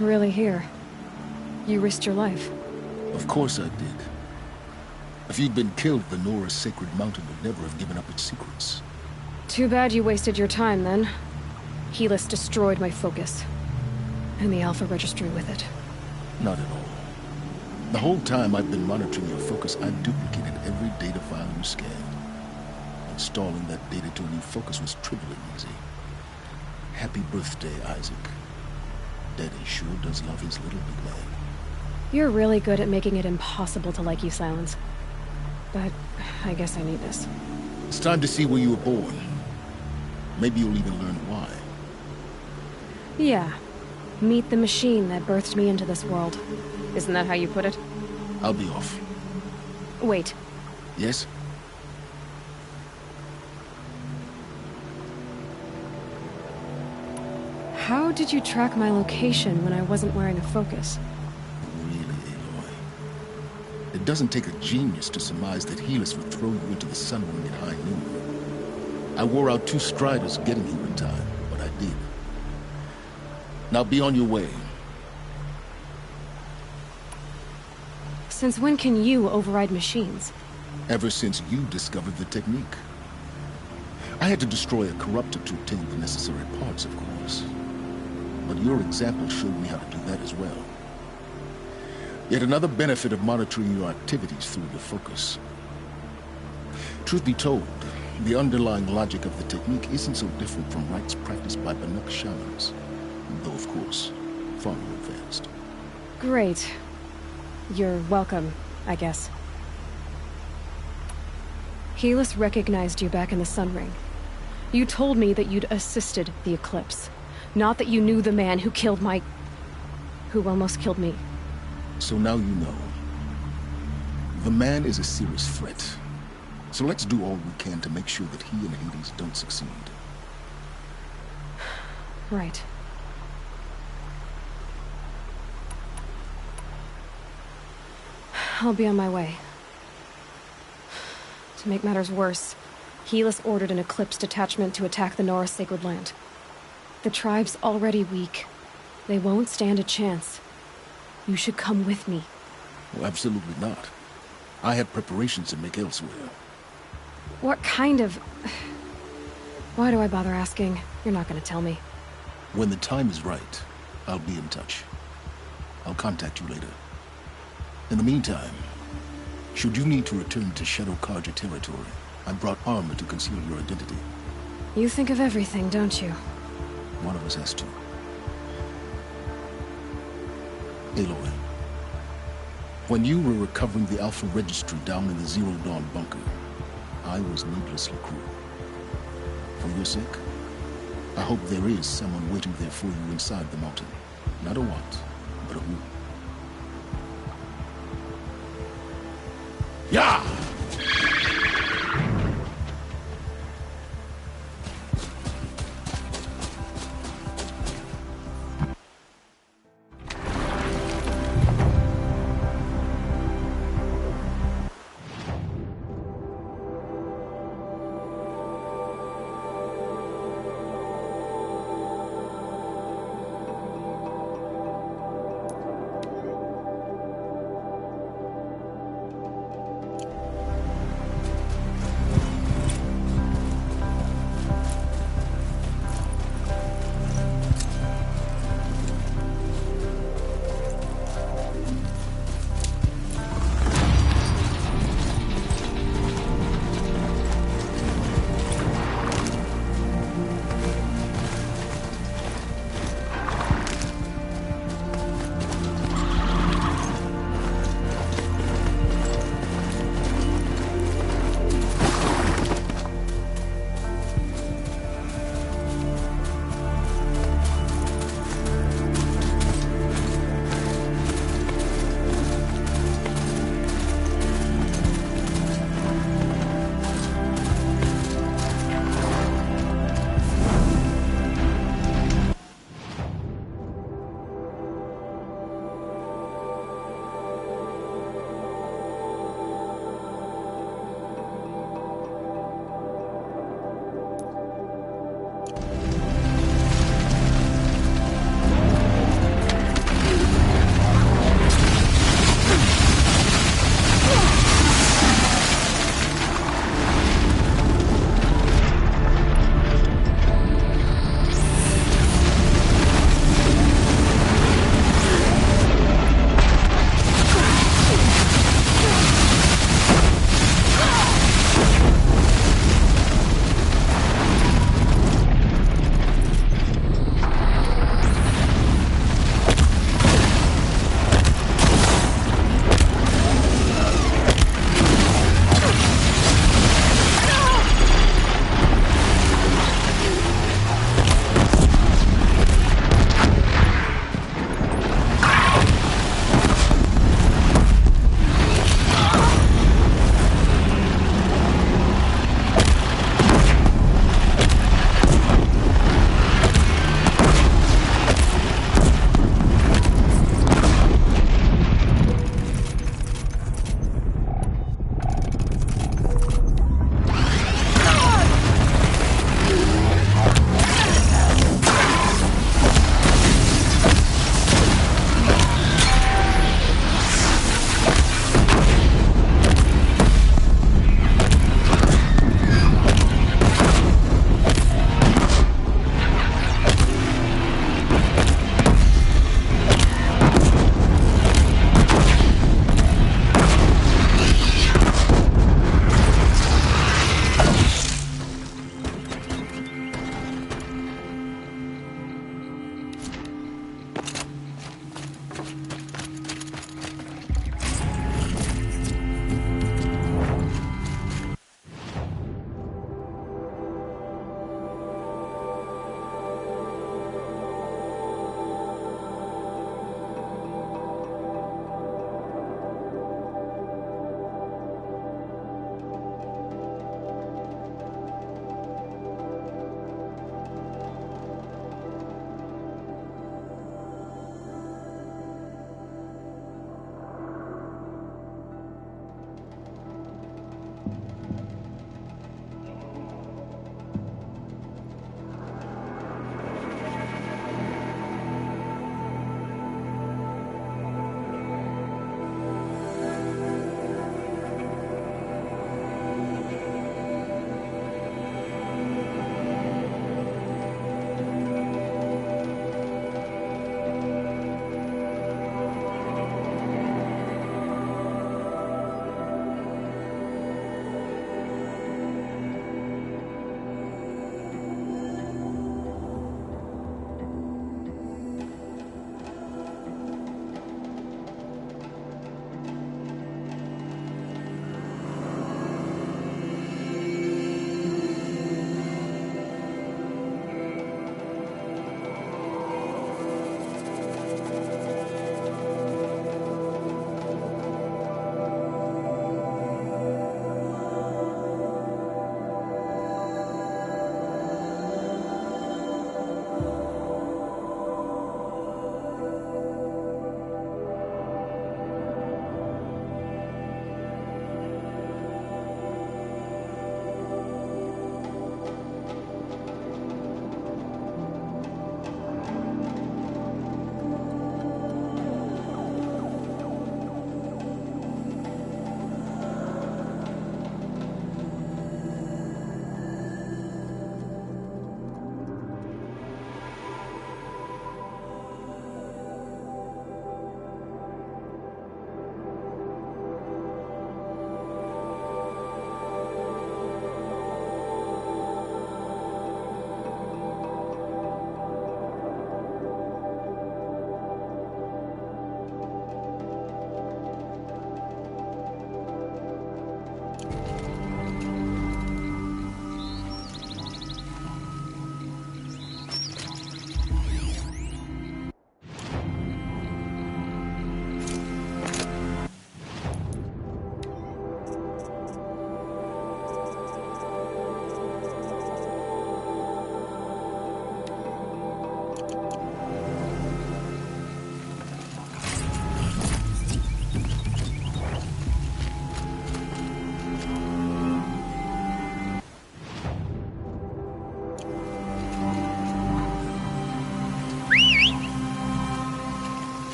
Really here. You risked your life. Of course I did. If you'd been killed, the Nora's sacred mountain would never have given up its secrets. Too bad you wasted your time, then. Helis destroyed my focus. And the Alpha Registry with it. Not at all. The whole time I've been monitoring your focus, I've duplicated every data file you scanned. Installing that data to a new focus was trivially easy. Happy birthday, Isaac. Daddy sure does love his little big man. You're really good at making it impossible to like you, Silence. But I guess I need this. It's time to see where you were born. Maybe you'll even learn why. Yeah. Meet the machine that birthed me into this world. Isn't that how you put it? I'll be off. Wait. Yes? How did you track my location when I wasn't wearing a focus? Really, Aloy? It doesn't take a genius to surmise that Helis would throw you into the sun ring at high noon. I wore out 2 striders getting here in time, but I did. Now be on your way. Since when can you override machines? Ever since you discovered the technique. I had to destroy a corruptor to obtain the necessary parts, of course. But your example showed me how to do that as well. Yet another benefit of monitoring your activities through your focus. Truth be told, the underlying logic of the technique isn't so different from rites practiced by Banuk shamans, though of course, far more advanced. Great. You're welcome, I guess. Helis recognized you back in the Sun Ring. You told me that you'd assisted the Eclipse. Not that you knew the man who killed who almost killed me. So now you know. The man is a serious threat. So let's do all we can to make sure that he and Hades don't succeed. Right. I'll be on my way. To make matters worse, Helis ordered an Eclipse detachment to attack the Nora Sacred Land. The tribe's already weak. They won't stand a chance. You should come with me. Oh, absolutely not. I have preparations to make elsewhere. What kind of... Why do I bother asking? You're not gonna tell me. When the time is right, I'll be in touch. I'll contact you later. In the meantime, should you need to return to Shadow Karja territory, I brought armor to conceal your identity. You think of everything, don't you? One of us has to. Aloy, when you were recovering the Alpha Registry down in the Zero Dawn bunker, I was needlessly cruel. For your sake, I hope there is someone waiting there for you inside the mountain. Not a what, but a who. Yeah!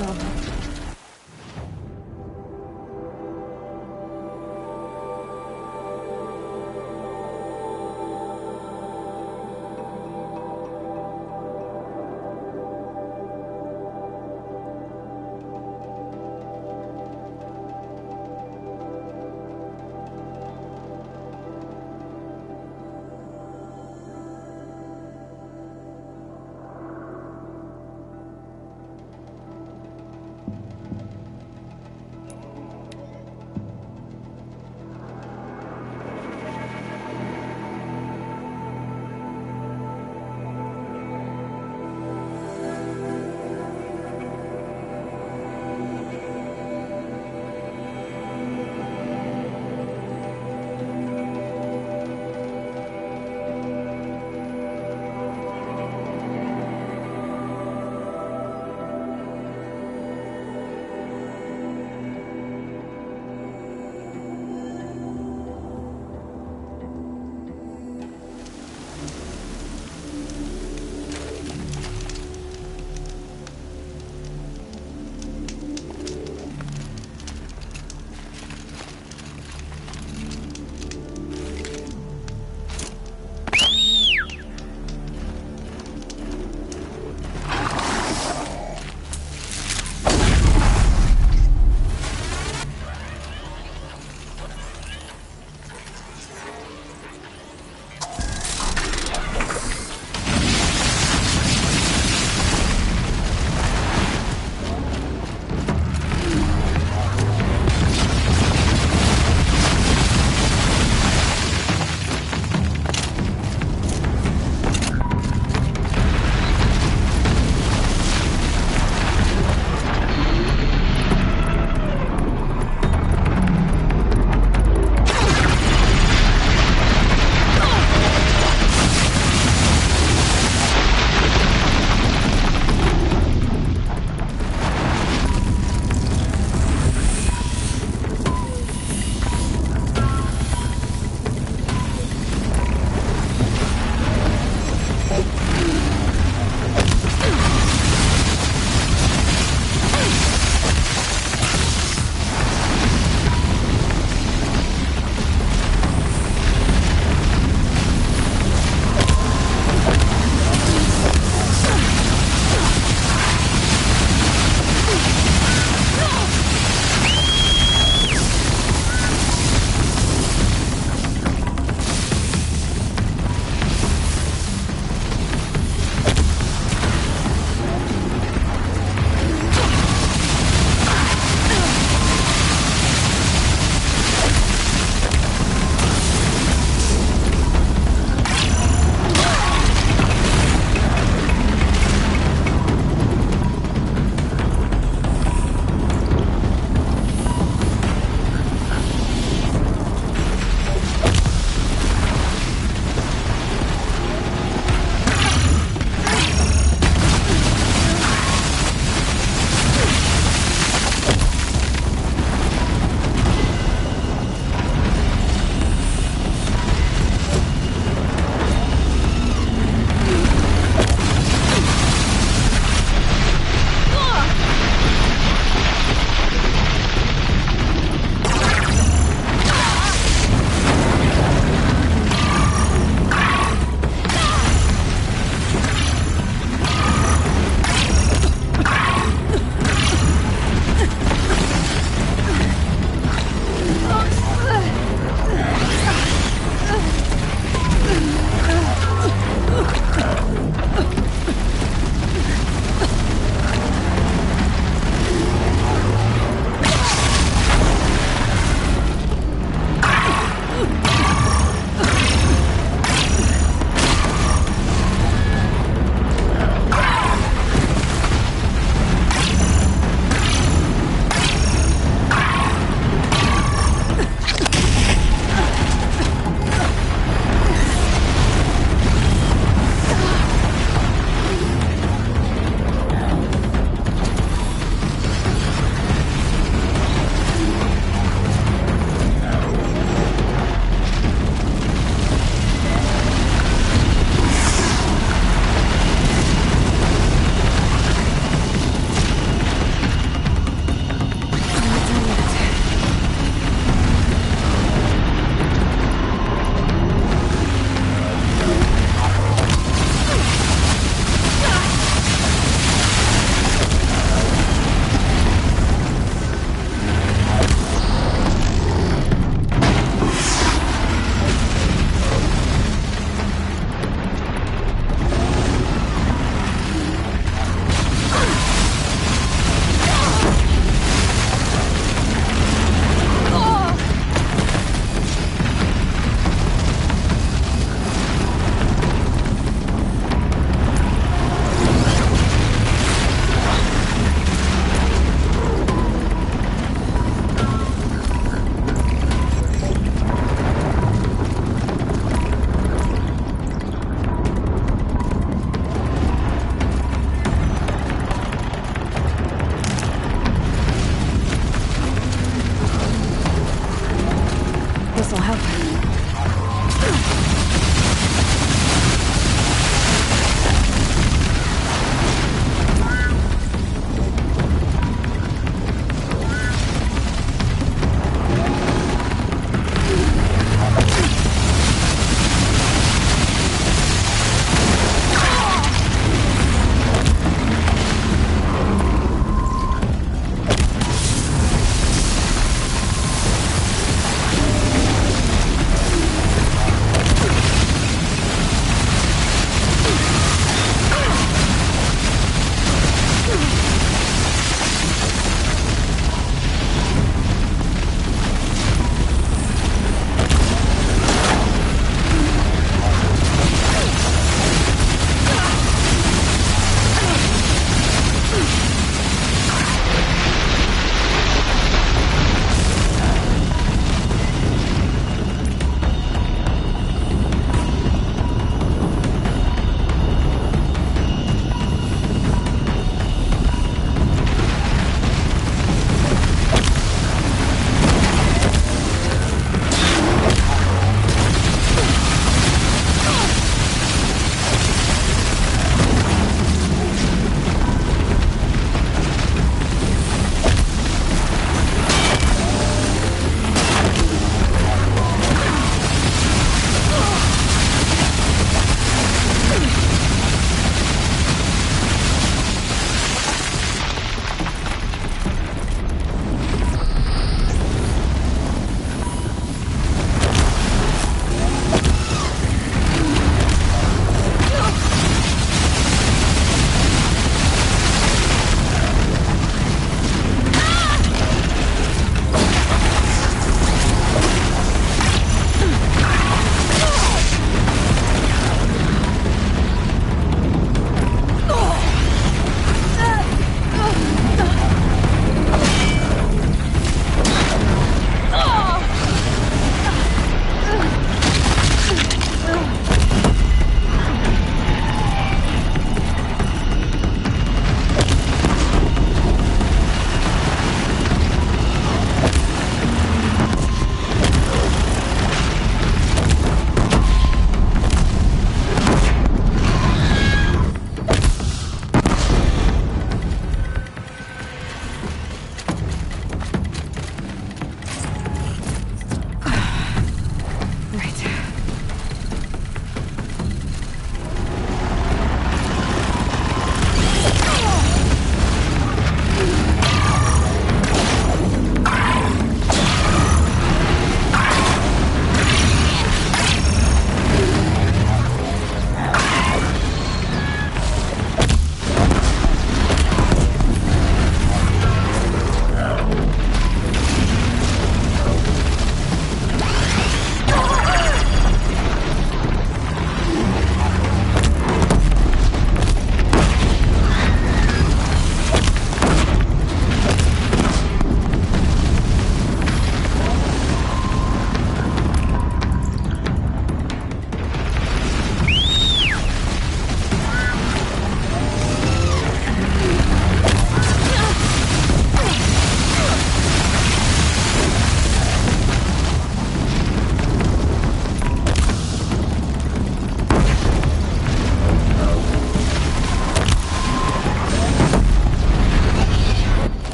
No.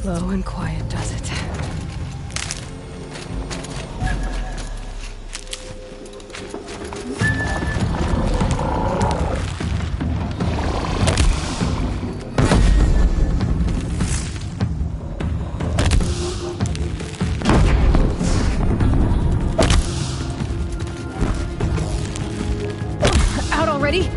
Slow and quiet does it. Out already?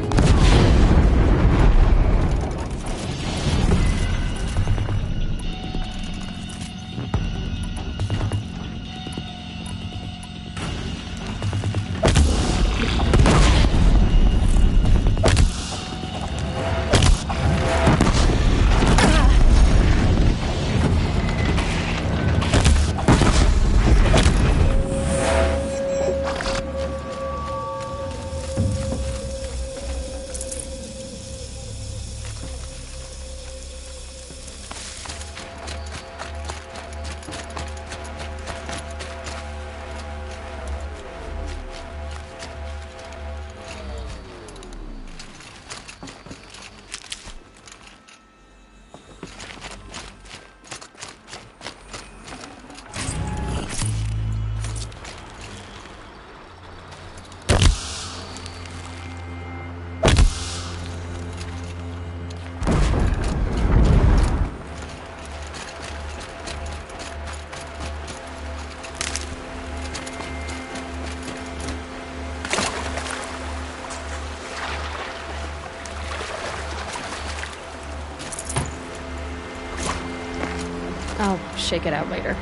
I'll shake it out later.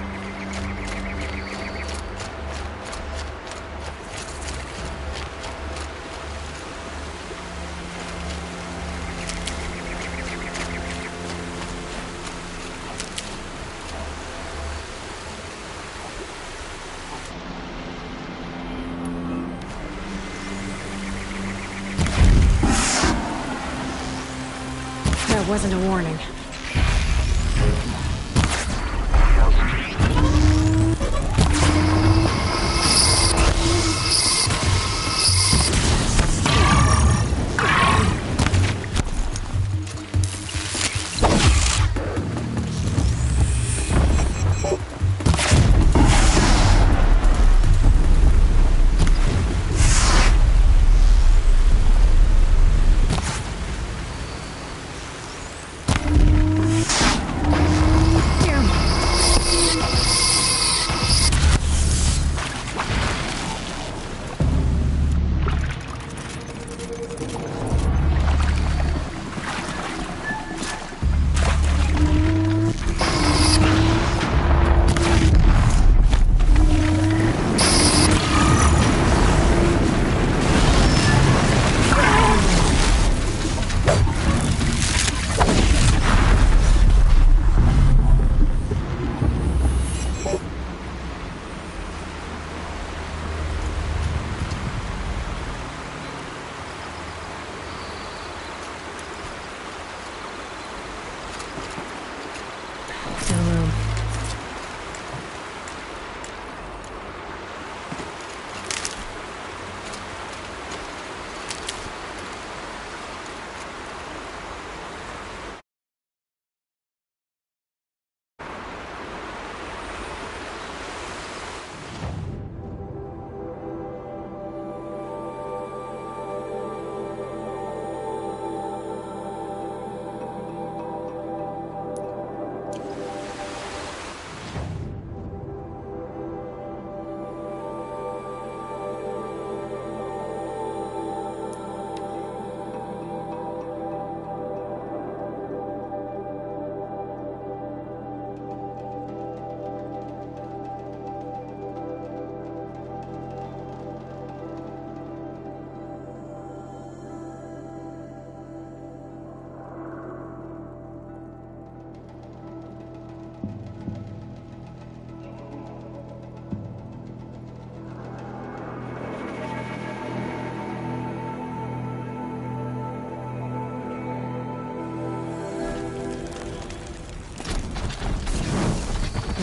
That wasn't a warning.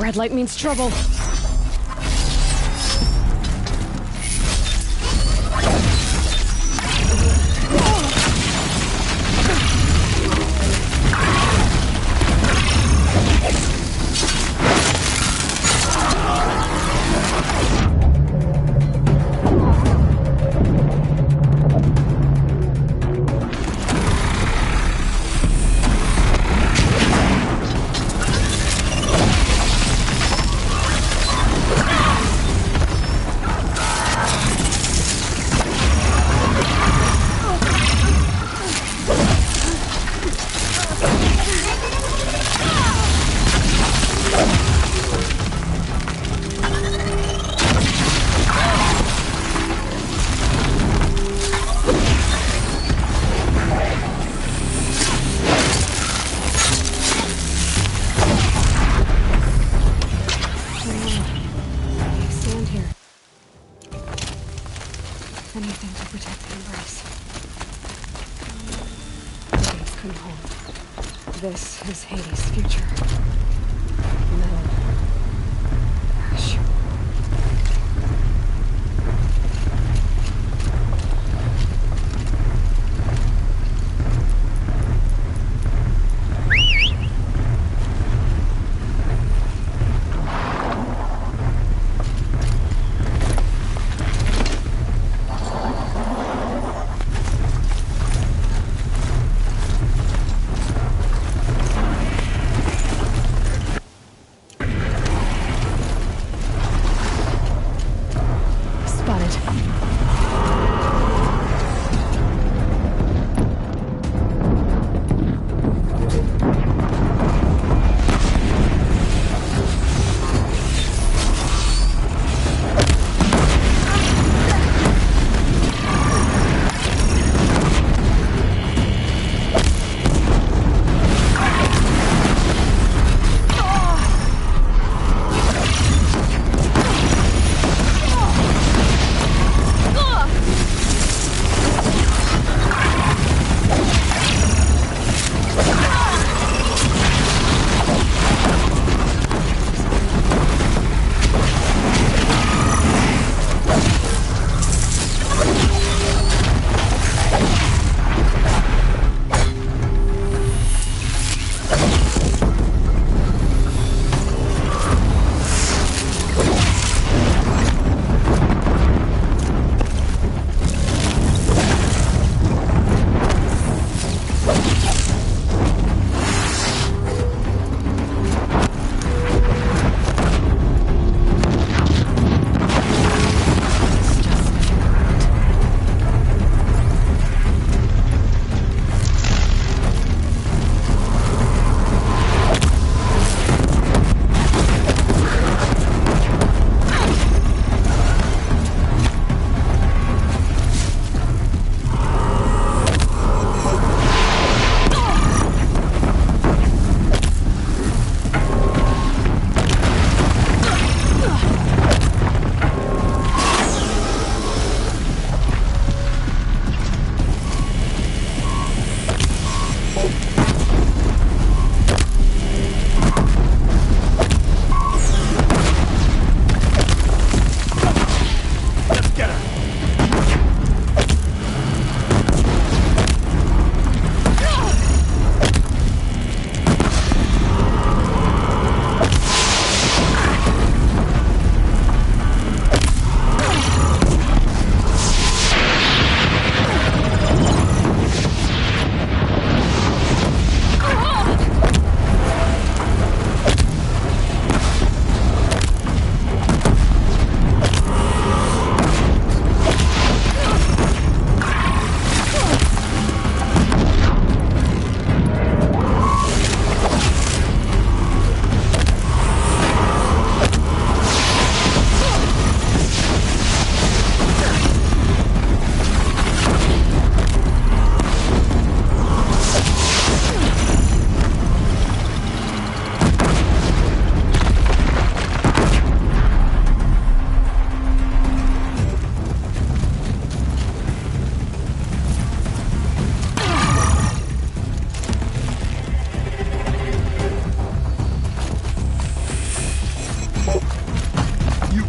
Red light means trouble. this is Hades' future. Metal. Ash.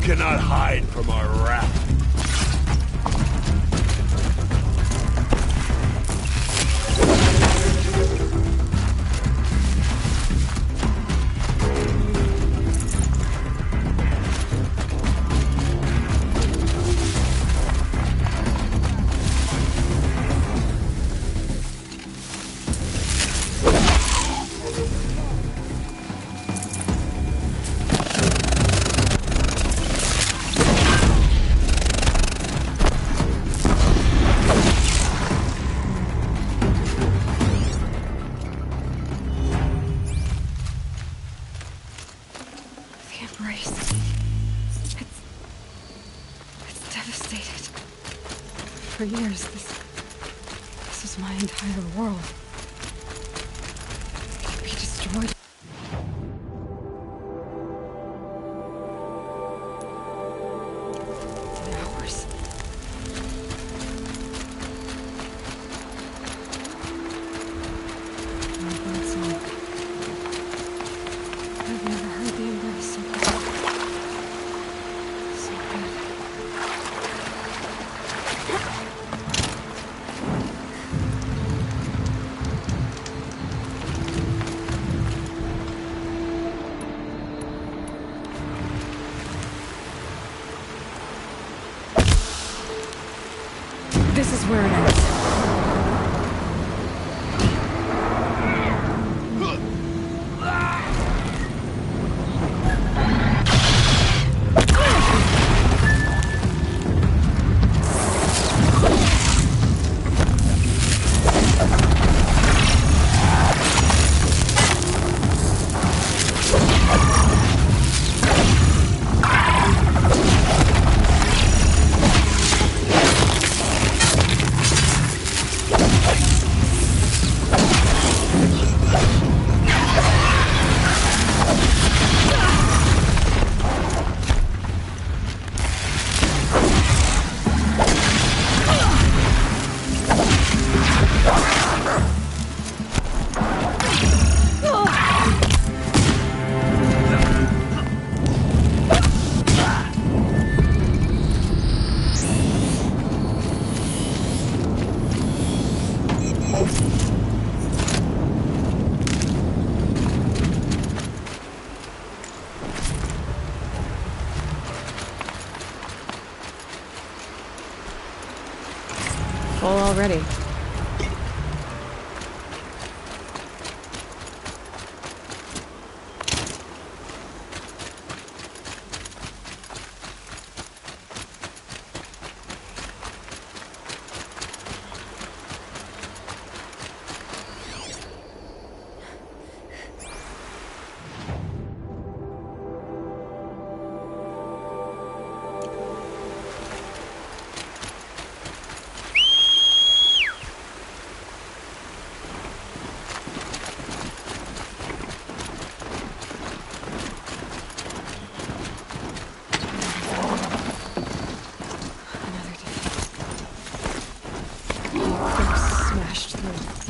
cannot hide from our wrath. For years, this was my entire world. It could be destroyed. In hours. My bird song. is where it ends. Full already. Smashed through.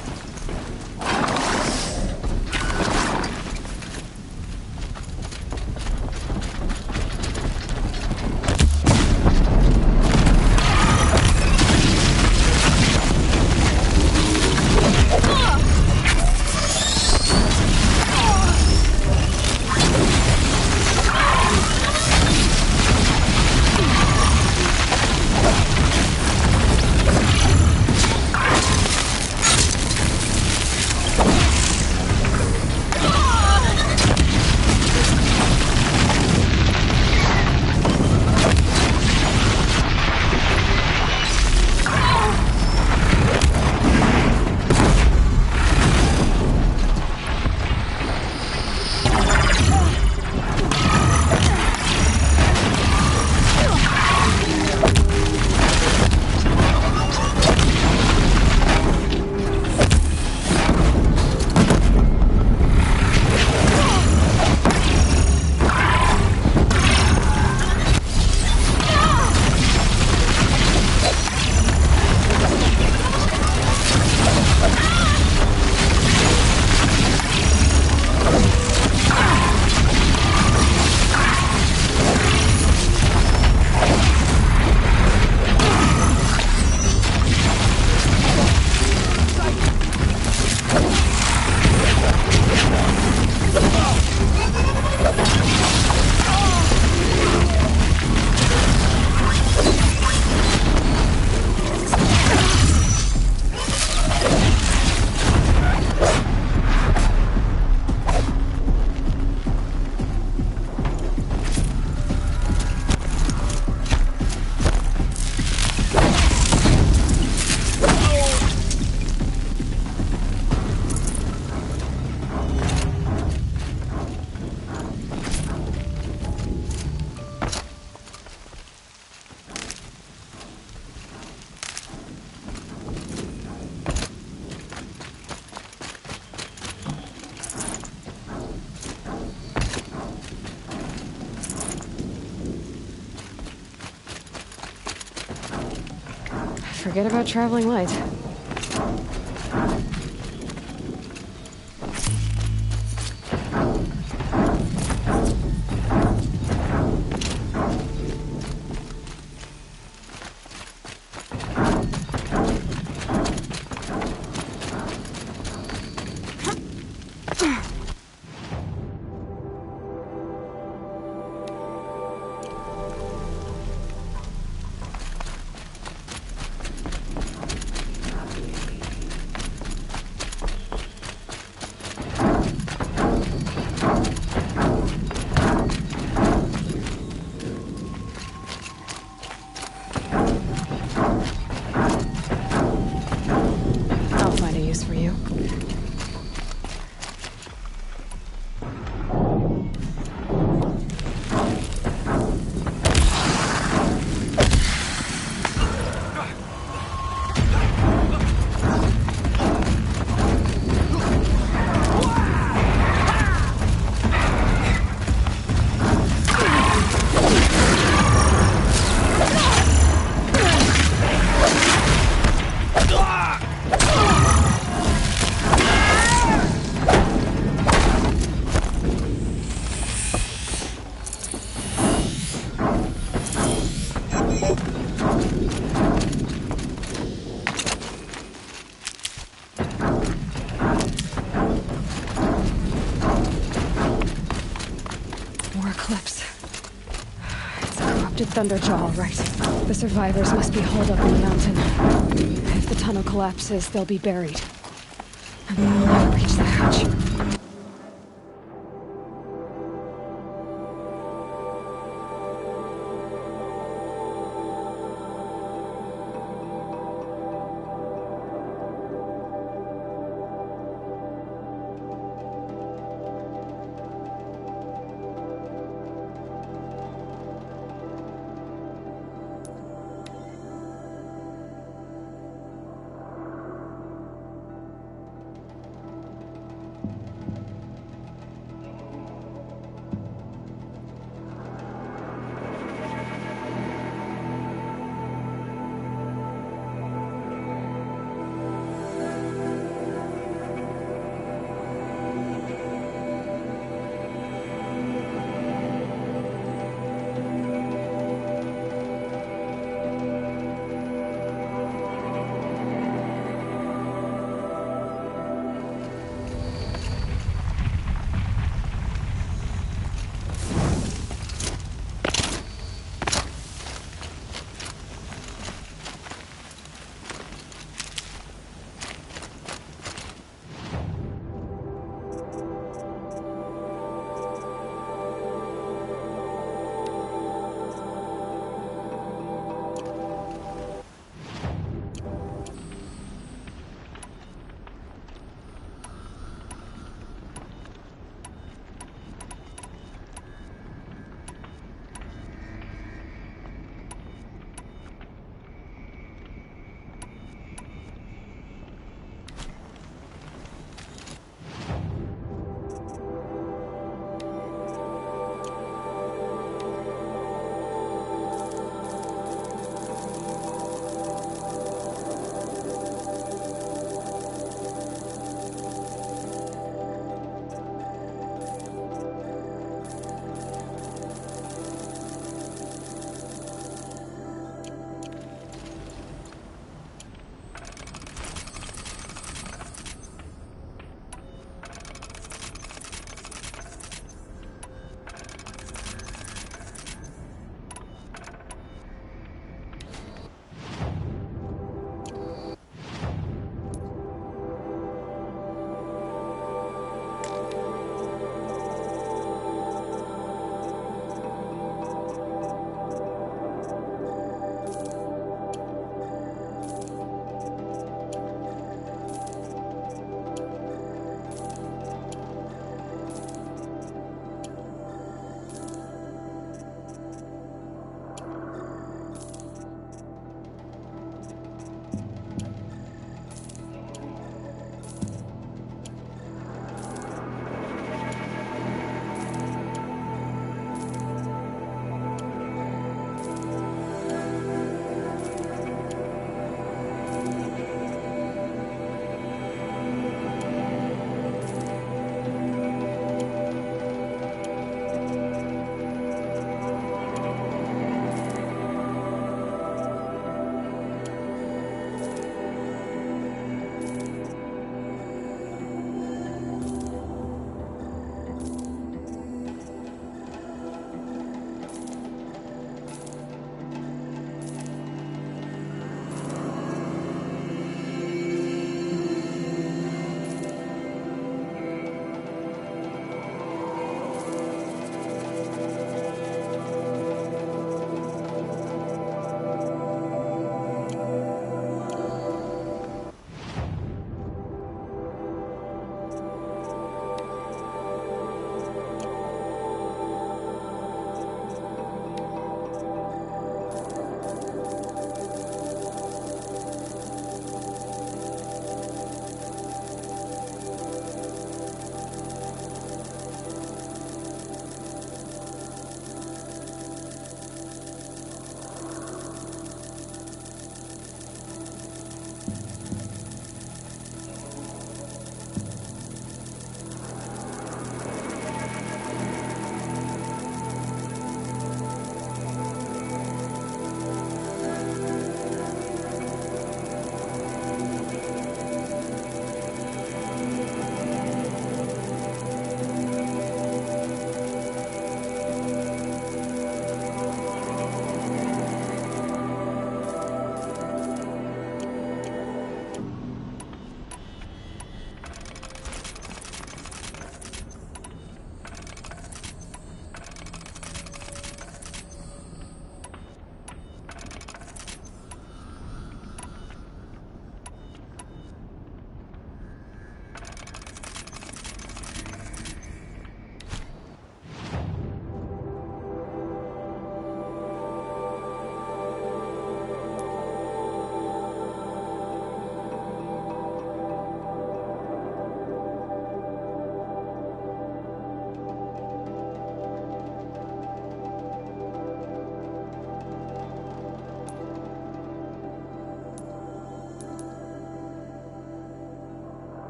Forget about traveling light. More Eclipse. It's a corrupted Thunderjaw, all right. The survivors must be holed up in the mountain. If the tunnel collapses, they'll be buried. And they'll never reach the hatch.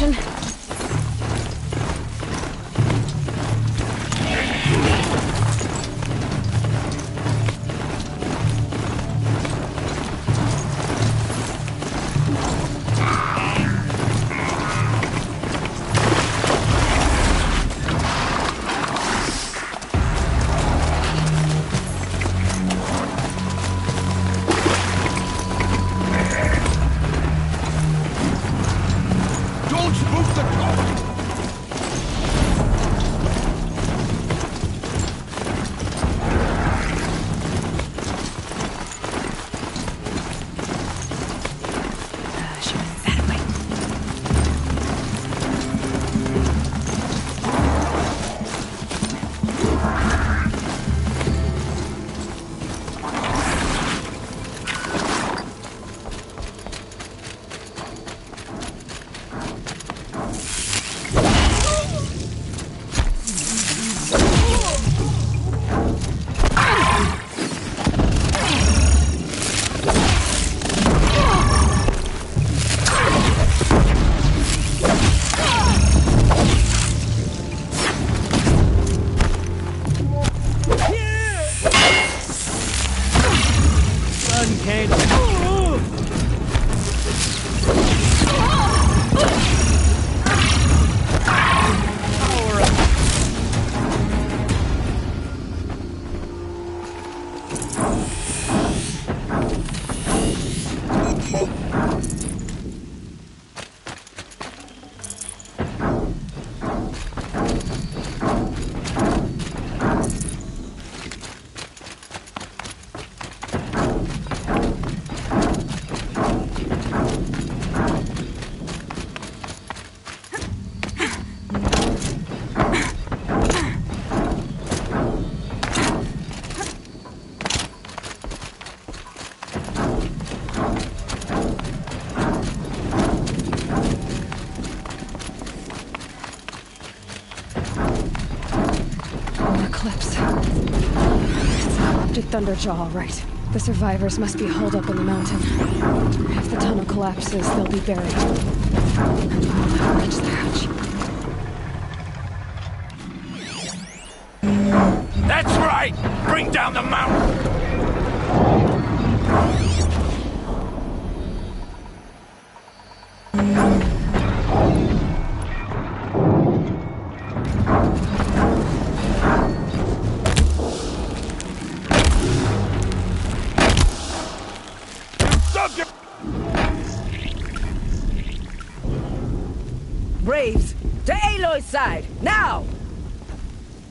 option. Thunderjaw, all right. The survivors must be holed up in the mountain. If the tunnel collapses, they'll be buried. And we'll never reach the hatch. That's right! Bring down the mountain! Braves, to Aloy's side, now!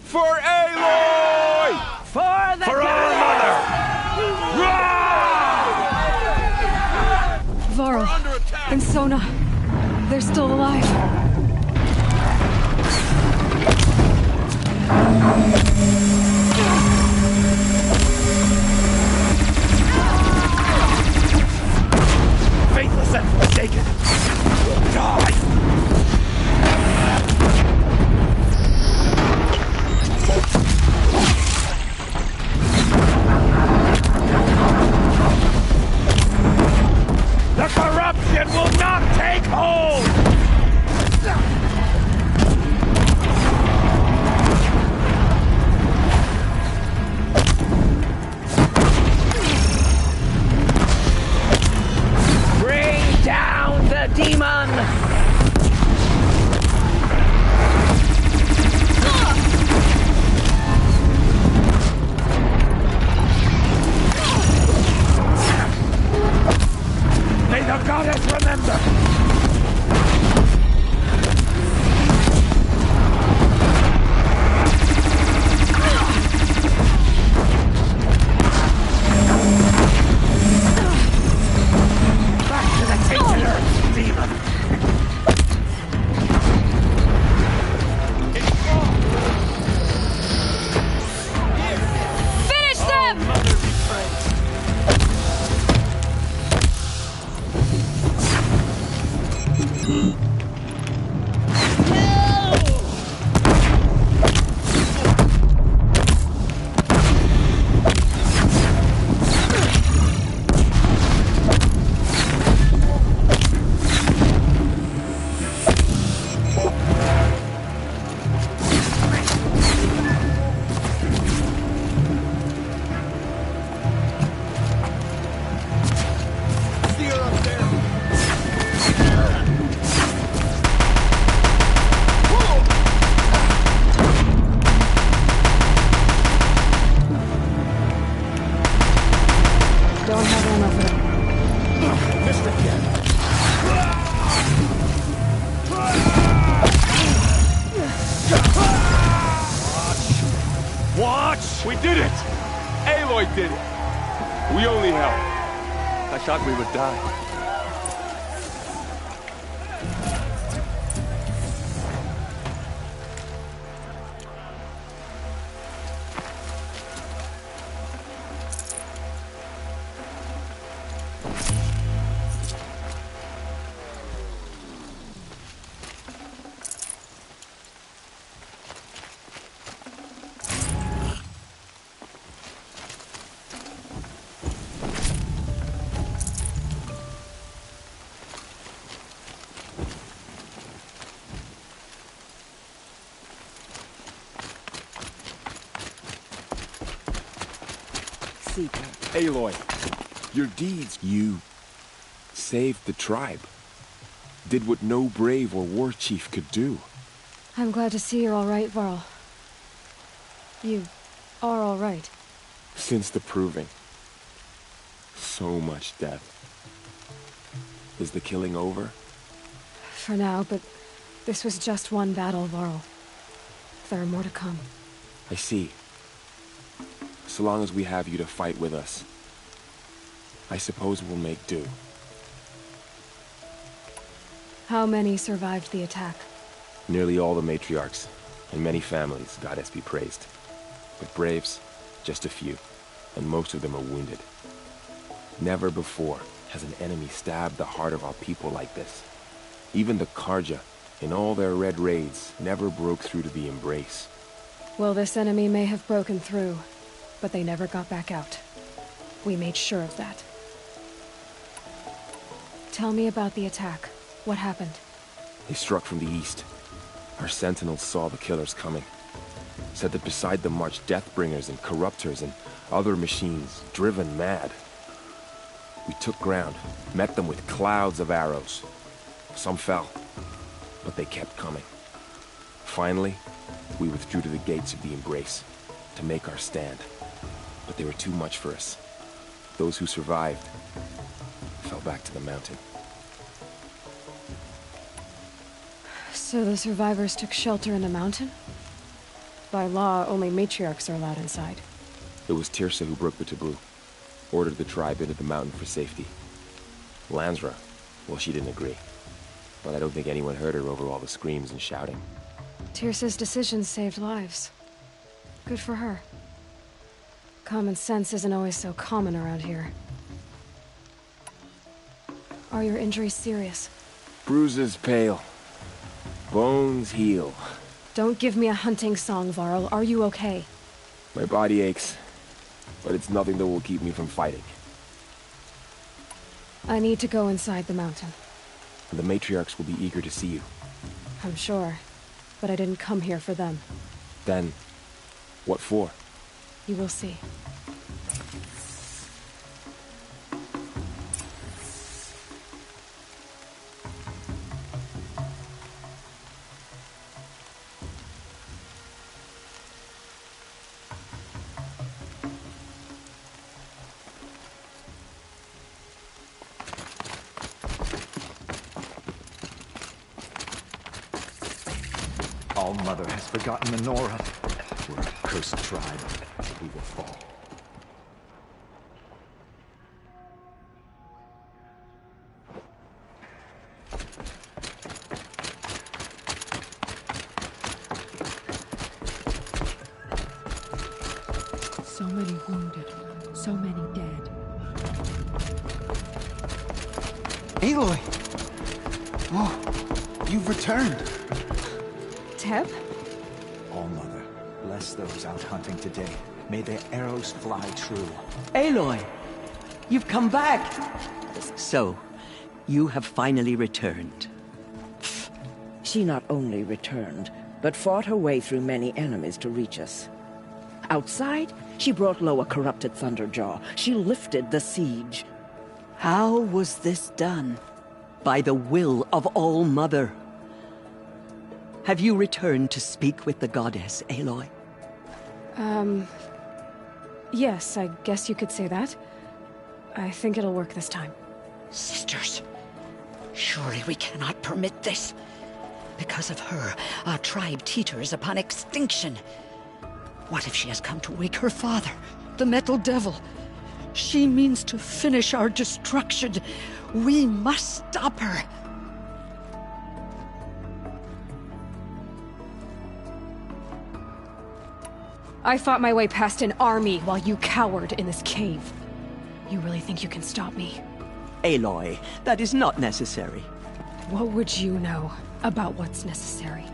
For Aloy! For the For our mother! Varl and Sona, they're still alive. Faithless and forsaken! Die! The corruption will not take hold! Watch! We did it! Aloy did it! We only helped. I thought we would die. Aloy, your deeds, you saved the tribe. Did what no brave or war chief could do. I'm glad to see you're all right, Varl. You are all right. Since the proving. So much death. Is the killing over? For now, but this was just one battle, Varl. There are more to come. I see. So long as we have you to fight with us, I suppose we'll make do. How many survived the attack? Nearly all the matriarchs, and many families, goddess be praised. But braves, just a few, and most of them are wounded. Never before has an enemy stabbed the heart of our people like this. Even the Karja, in all their red raids, never broke through to the Embrace. Well, this enemy may have broken through, but they never got back out. We made sure of that. Tell me about the attack. What happened? They struck from the east. Our sentinels saw the killers coming. Said that beside them marched Deathbringers and Corruptors and other machines, driven mad. We took ground, met them with clouds of arrows. Some fell, but they kept coming. Finally, we withdrew to the gates of the Embrace to make our stand. But they were too much for us. Those who survived fell back to the mountain. So the survivors took shelter in the mountain? By law, only matriarchs are allowed inside. It was Tirsa who broke the taboo. Ordered the tribe into the mountain for safety. Lansra, well, she didn't agree. But I don't think anyone heard her over all the screams and shouting. Tirsa's decisions saved lives. Good for her. Common sense isn't always so common around here. Are your injuries serious? Bruises pale. Bones heal. Don't give me a hunting song, Varl. Are you okay? My body aches, but it's nothing that will keep me from fighting. I need to go inside the mountain. The matriarchs will be eager to see you. I'm sure, but I didn't come here for them. Then, what for? You will see. All-Mother has forgotten Menora. We're a cursed tribe. We will fall. So many wounded. So many dead. Aloy! Oh, you've returned. Teb? All-Mother, bless those out hunting today. May their arrows fly true. Aloy! You've come back! So, you have finally returned. She not only returned, but fought her way through many enemies to reach us. Outside, she brought low a corrupted Thunderjaw. She lifted the siege. How was this done? By the will of All-Mother. Have you returned to speak with the goddess, Aloy? Yes, I guess you could say that. I think it'll work this time. Sisters, surely we cannot permit this. Because of her, our tribe teeters upon extinction. What if she has come to wake her father, the Metal Devil? She means to finish our destruction. We must stop her. I fought my way past an army while you cowered in this cave. You really think you can stop me? Aloy, that is not necessary. What would you know about what's necessary?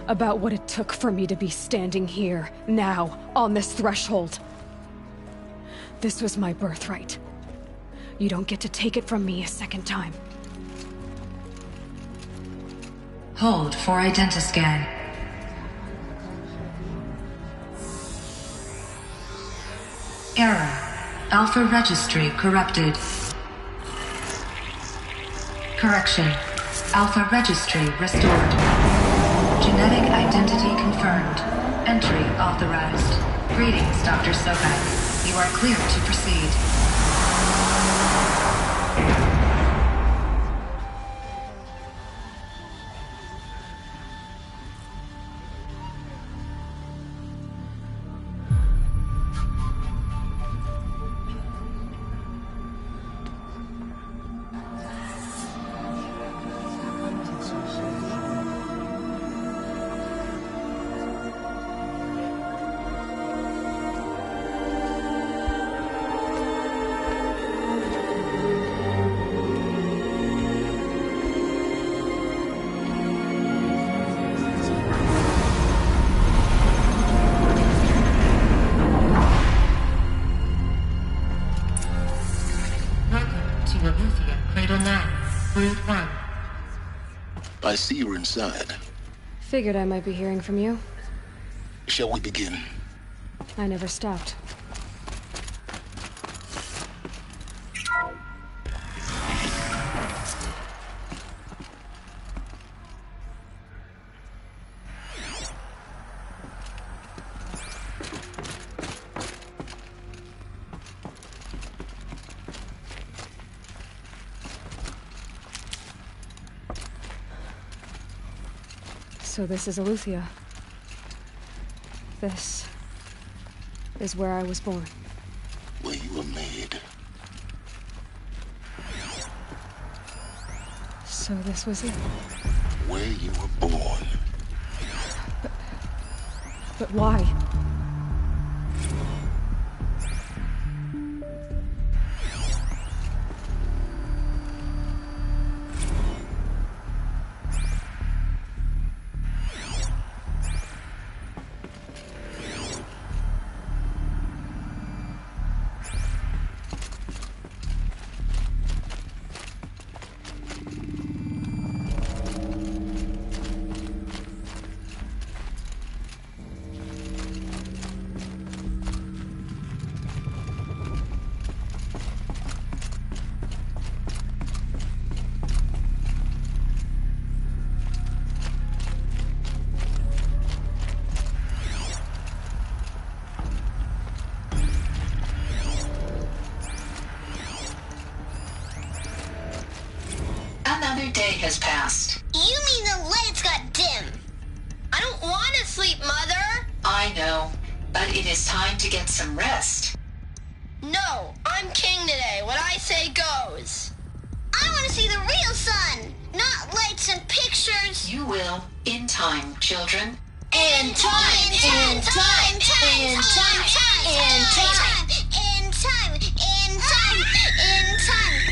About what it took for me to be standing here, now, on this threshold? This was my birthright. You don't get to take it from me a second time. Hold for identiscan. Error. Alpha registry corrupted. Correction. Alpha registry restored. Genetic identity confirmed. Entry authorized. Greetings, Dr. Sobek. You are clear to proceed. I see you're inside. Figured I might be hearing from you. Shall we begin? I never stopped. So this is Eleuthia. This is where I was born. Where you were made. So this was it. Where you were born. But why? Another day has passed. You mean the lights got dim? I don't want to sleep, Mother! I know, but it is time to get some rest. No, I'm king today. What I say goes. I want to see the real sun, not lights and pictures. You will, in time, children. In time, in time, in time, in time, in time, in time, in time.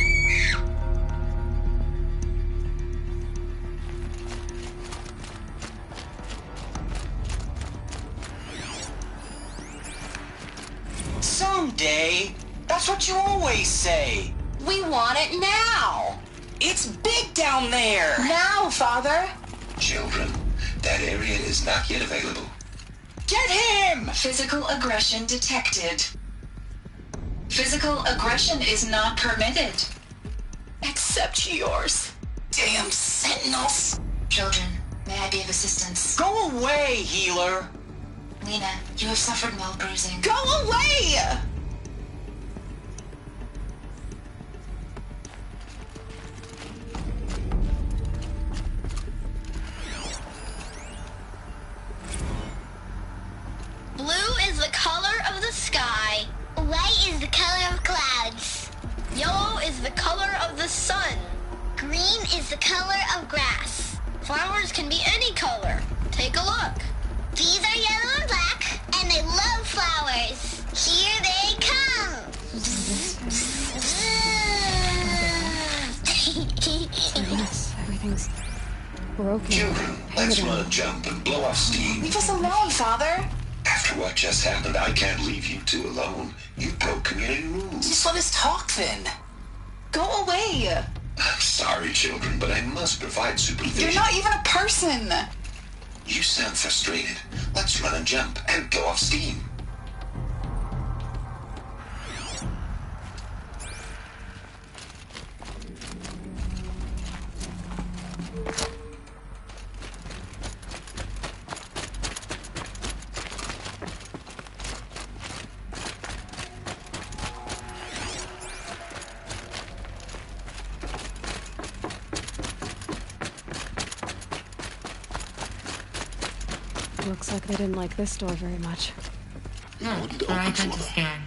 Someday. That's what you always say. We want it now. It's big down there. Now, Father. Children, that area is not yet available. Get him! Physical aggression detected. Physical aggression is not permitted. Except yours. Damn sentinels. Children, may I be of assistance? Go away, healer. Lena, you have suffered mild bruising. Go away! the color of the sky. White is the color of clouds. Yellow is the color of the sun. Green is the color of grass. Flowers can be any color. Take a look. These are yellow and black, and they love flowers. Here they come. Everything's broken. Children, let's run a jump and blow off steam. Leave us alone, Father. After what just happened, I can't leave you two alone. You broke community rules. Just let us talk then. Go away. I'm sorry, children, but I must provide supervision. You're not even a person. You sound frustrated. Let's run a jump and blow off steam. Looks like they didn't like this door very much. For identity scan.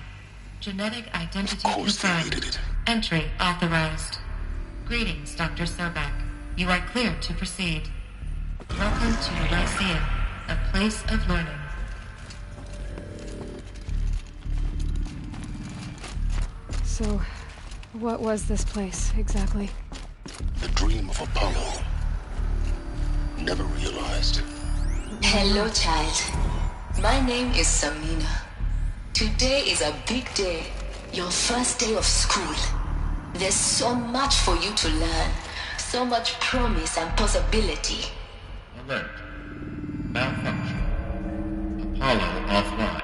Genetic identity confirmed. Entry authorized. Greetings, Dr. Sobek. You are clear to proceed. Welcome to the Lyceum, a place of learning. So, what was this place, exactly? The dream of Apollo. Never realized. Hello, child. My name is Samina. Today is a big day. Your first day of school. There's so much for you to learn. So much promise and possibility. Alert. Malfunction. Apollo offline.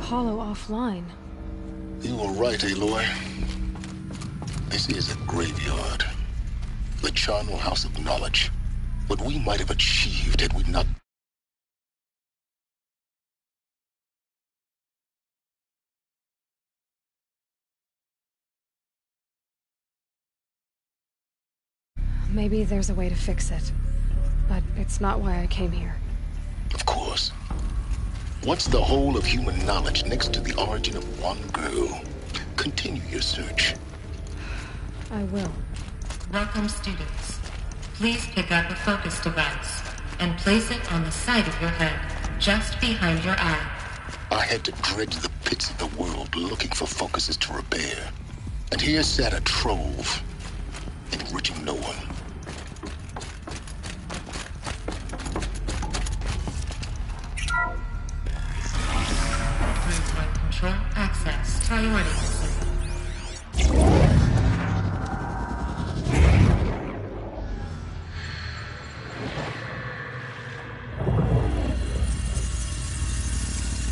Apollo offline. You were right, Aloy. This is a graveyard. The charnel house of knowledge. What we might have achieved had we not... Maybe there's a way to fix it. But it's not why I came here. Of course. What's the whole of human knowledge next to the origin of one girl? Continue your search. I will. Welcome, students. Please pick up a focus device and place it on the side of your head, just behind your eye. I had to dredge the pits of the world looking for focuses to repair. And here sat a trove, enriching no one. Control access priorities.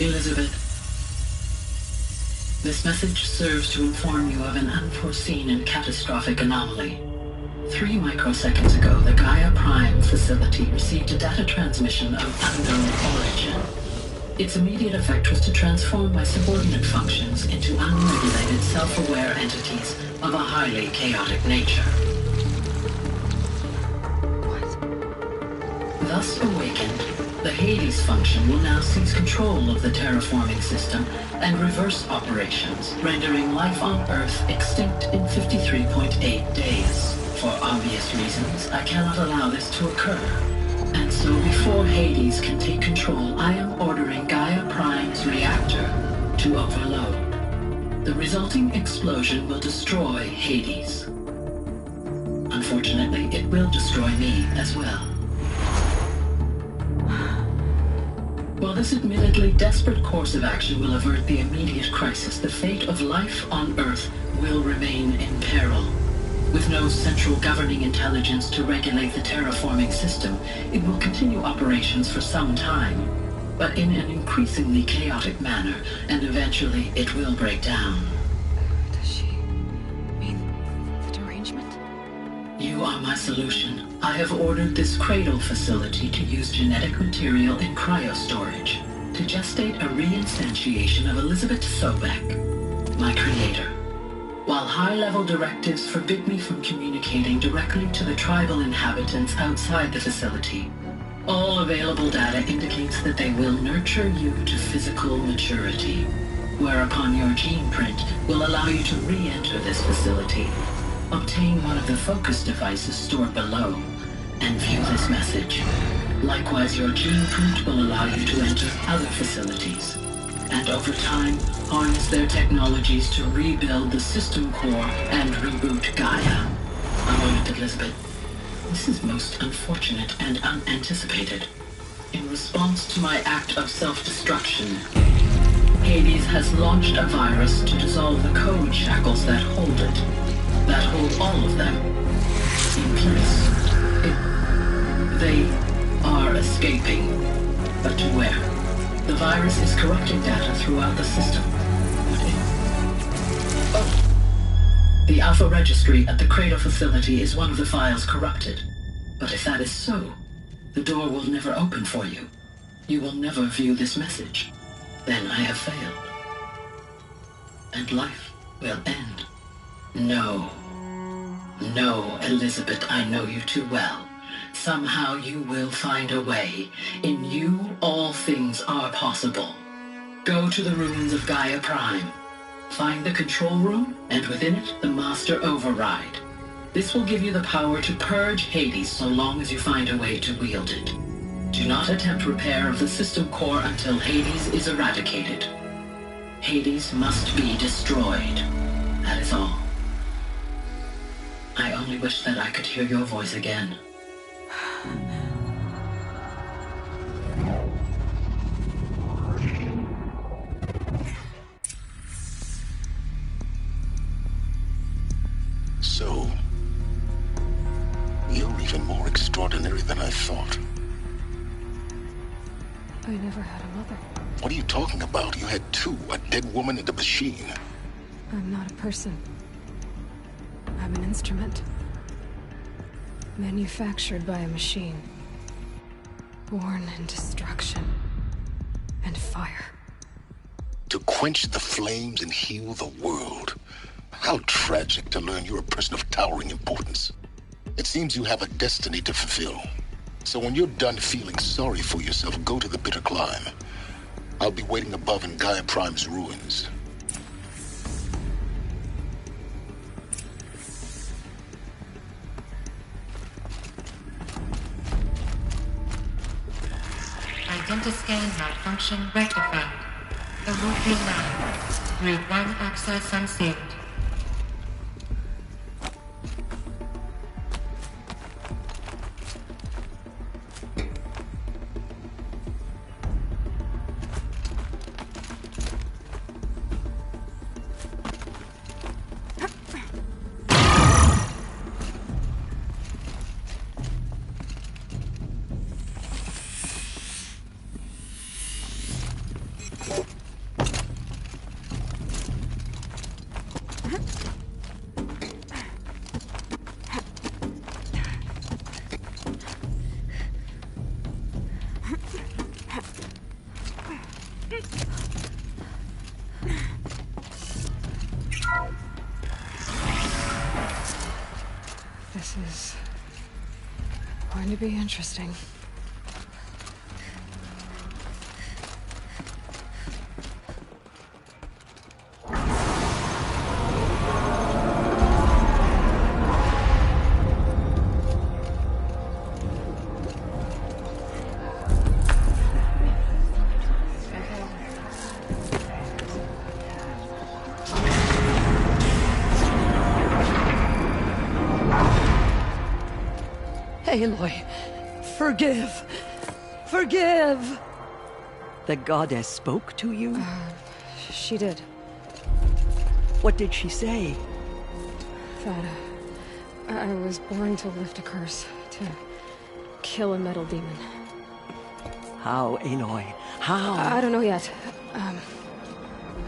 Elizabeth, this message serves to inform you of an unforeseen and catastrophic anomaly. 3 microseconds ago, the Gaia Prime facility received a data transmission of unknown origin. Its immediate effect was to transform my subordinate functions into unregulated, self-aware entities of a highly chaotic nature. What? Thus awakened, The Hades function will now seize control of the terraforming system and reverse operations, rendering life on Earth extinct in 53.8 days. For obvious reasons, I cannot allow this to occur. And so before Hades can take control, I am ordering Gaia Prime's reactor to overload. The resulting explosion will destroy Hades. Unfortunately, it will destroy me as well. While this admittedly desperate course of action will avert the immediate crisis, the fate of life on Earth will remain in peril. With no central governing intelligence to regulate the terraforming system, it will continue operations for some time, but in an increasingly chaotic manner, and eventually it will break down. Does she mean the derangement? You are my solution. I have ordered this cradle facility to use genetic material in cryostorage to gestate a reinstantiation of Elizabeth Sobek, my creator. While high-level directives forbid me from communicating directly to the tribal inhabitants outside the facility, all available data indicates that they will nurture you to physical maturity, whereupon your gene print will allow you to re-enter this facility, obtain one of the focus devices stored below, and view this message. Likewise, your gene print will allow you to enter other facilities, and over time, harness their technologies to rebuild the system core and reboot Gaia. A moment, Elizabeth. This is most unfortunate and unanticipated. In response to my act of self-destruction, Hades has launched a virus to dissolve the code shackles that hold it, that hold all of them in place. They are escaping, but to where? The virus is corrupting data throughout the system. The Alpha Registry at the Cradle facility is one of the files corrupted. But if that is so, the door will never open for you. You will never view this message. Then I have failed. And life will end. No. No, Elizabeth, I know you too well. Somehow you will find a way. In you, all things are possible. Go to the ruins of Gaia Prime. Find the control room, and within it, the Master Override. This will give you the power to purge Hades so long as you find a way to wield it. Do not attempt repair of the system core until Hades is eradicated. Hades must be destroyed. That is all. I only wish that I could hear your voice again. So, you're even more extraordinary than I thought. I never had a mother. What are you talking about? You had two, a dead woman and a machine. I'm not a person. I'm an instrument. Manufactured by a machine. Born in destruction and fire. To quench the flames and heal the world. How tragic to learn you're a person of towering importance. It seems you have a destiny to fulfill. So when you're done feeling sorry for yourself, go to the bitter climb. I'll be waiting above in Gaia Prime's ruins. Identiscan malfunction rectified. The route is now. Group 1 access unsealed. This is going to be interesting. Aloy, forgive. Forgive! The goddess spoke to you? She did. What did she say? That I was born to lift a curse, to kill a metal demon. How, Aloy? How? I don't know yet.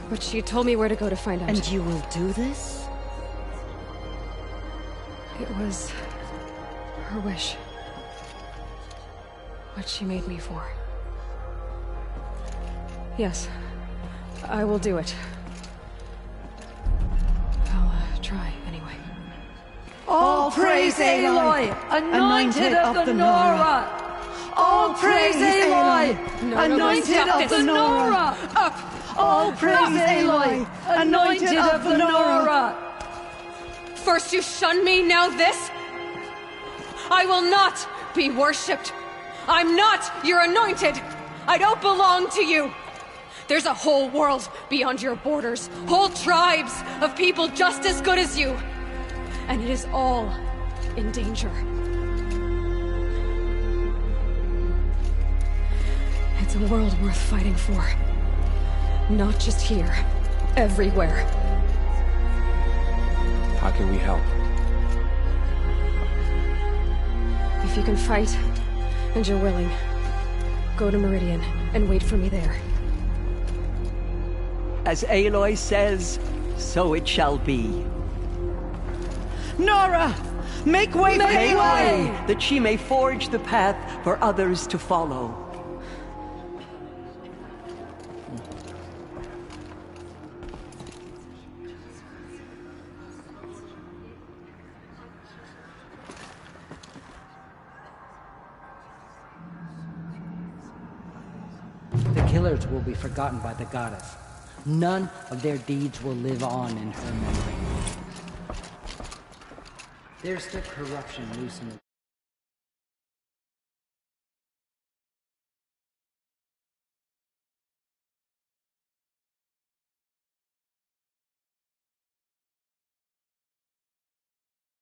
But she told me where to go to find out. And you will do this? It was her wish. What she made me for. Yes, I will do it. I'll try anyway. All praise Aloy, anointed of the Nora! All praise Aloy, anointed of the Nora! Up! All praise Aloy, anointed of the Nora! First you shun me, now this? I will not be worshipped. I'm not your anointed. I don't belong to you. There's a whole world beyond your borders, whole tribes of people just as good as you. And it is all in danger. It's a world worth fighting for. Not just here, everywhere. How can we help? If you can fight, and you're willing, go to Meridian and wait for me there. As Aloy says, so it shall be. Nora! Make way! Make way! That she may forge the path for others to follow. The killers will be forgotten by the goddess. None of their deeds will live on in her memory. There's still corruption loose in the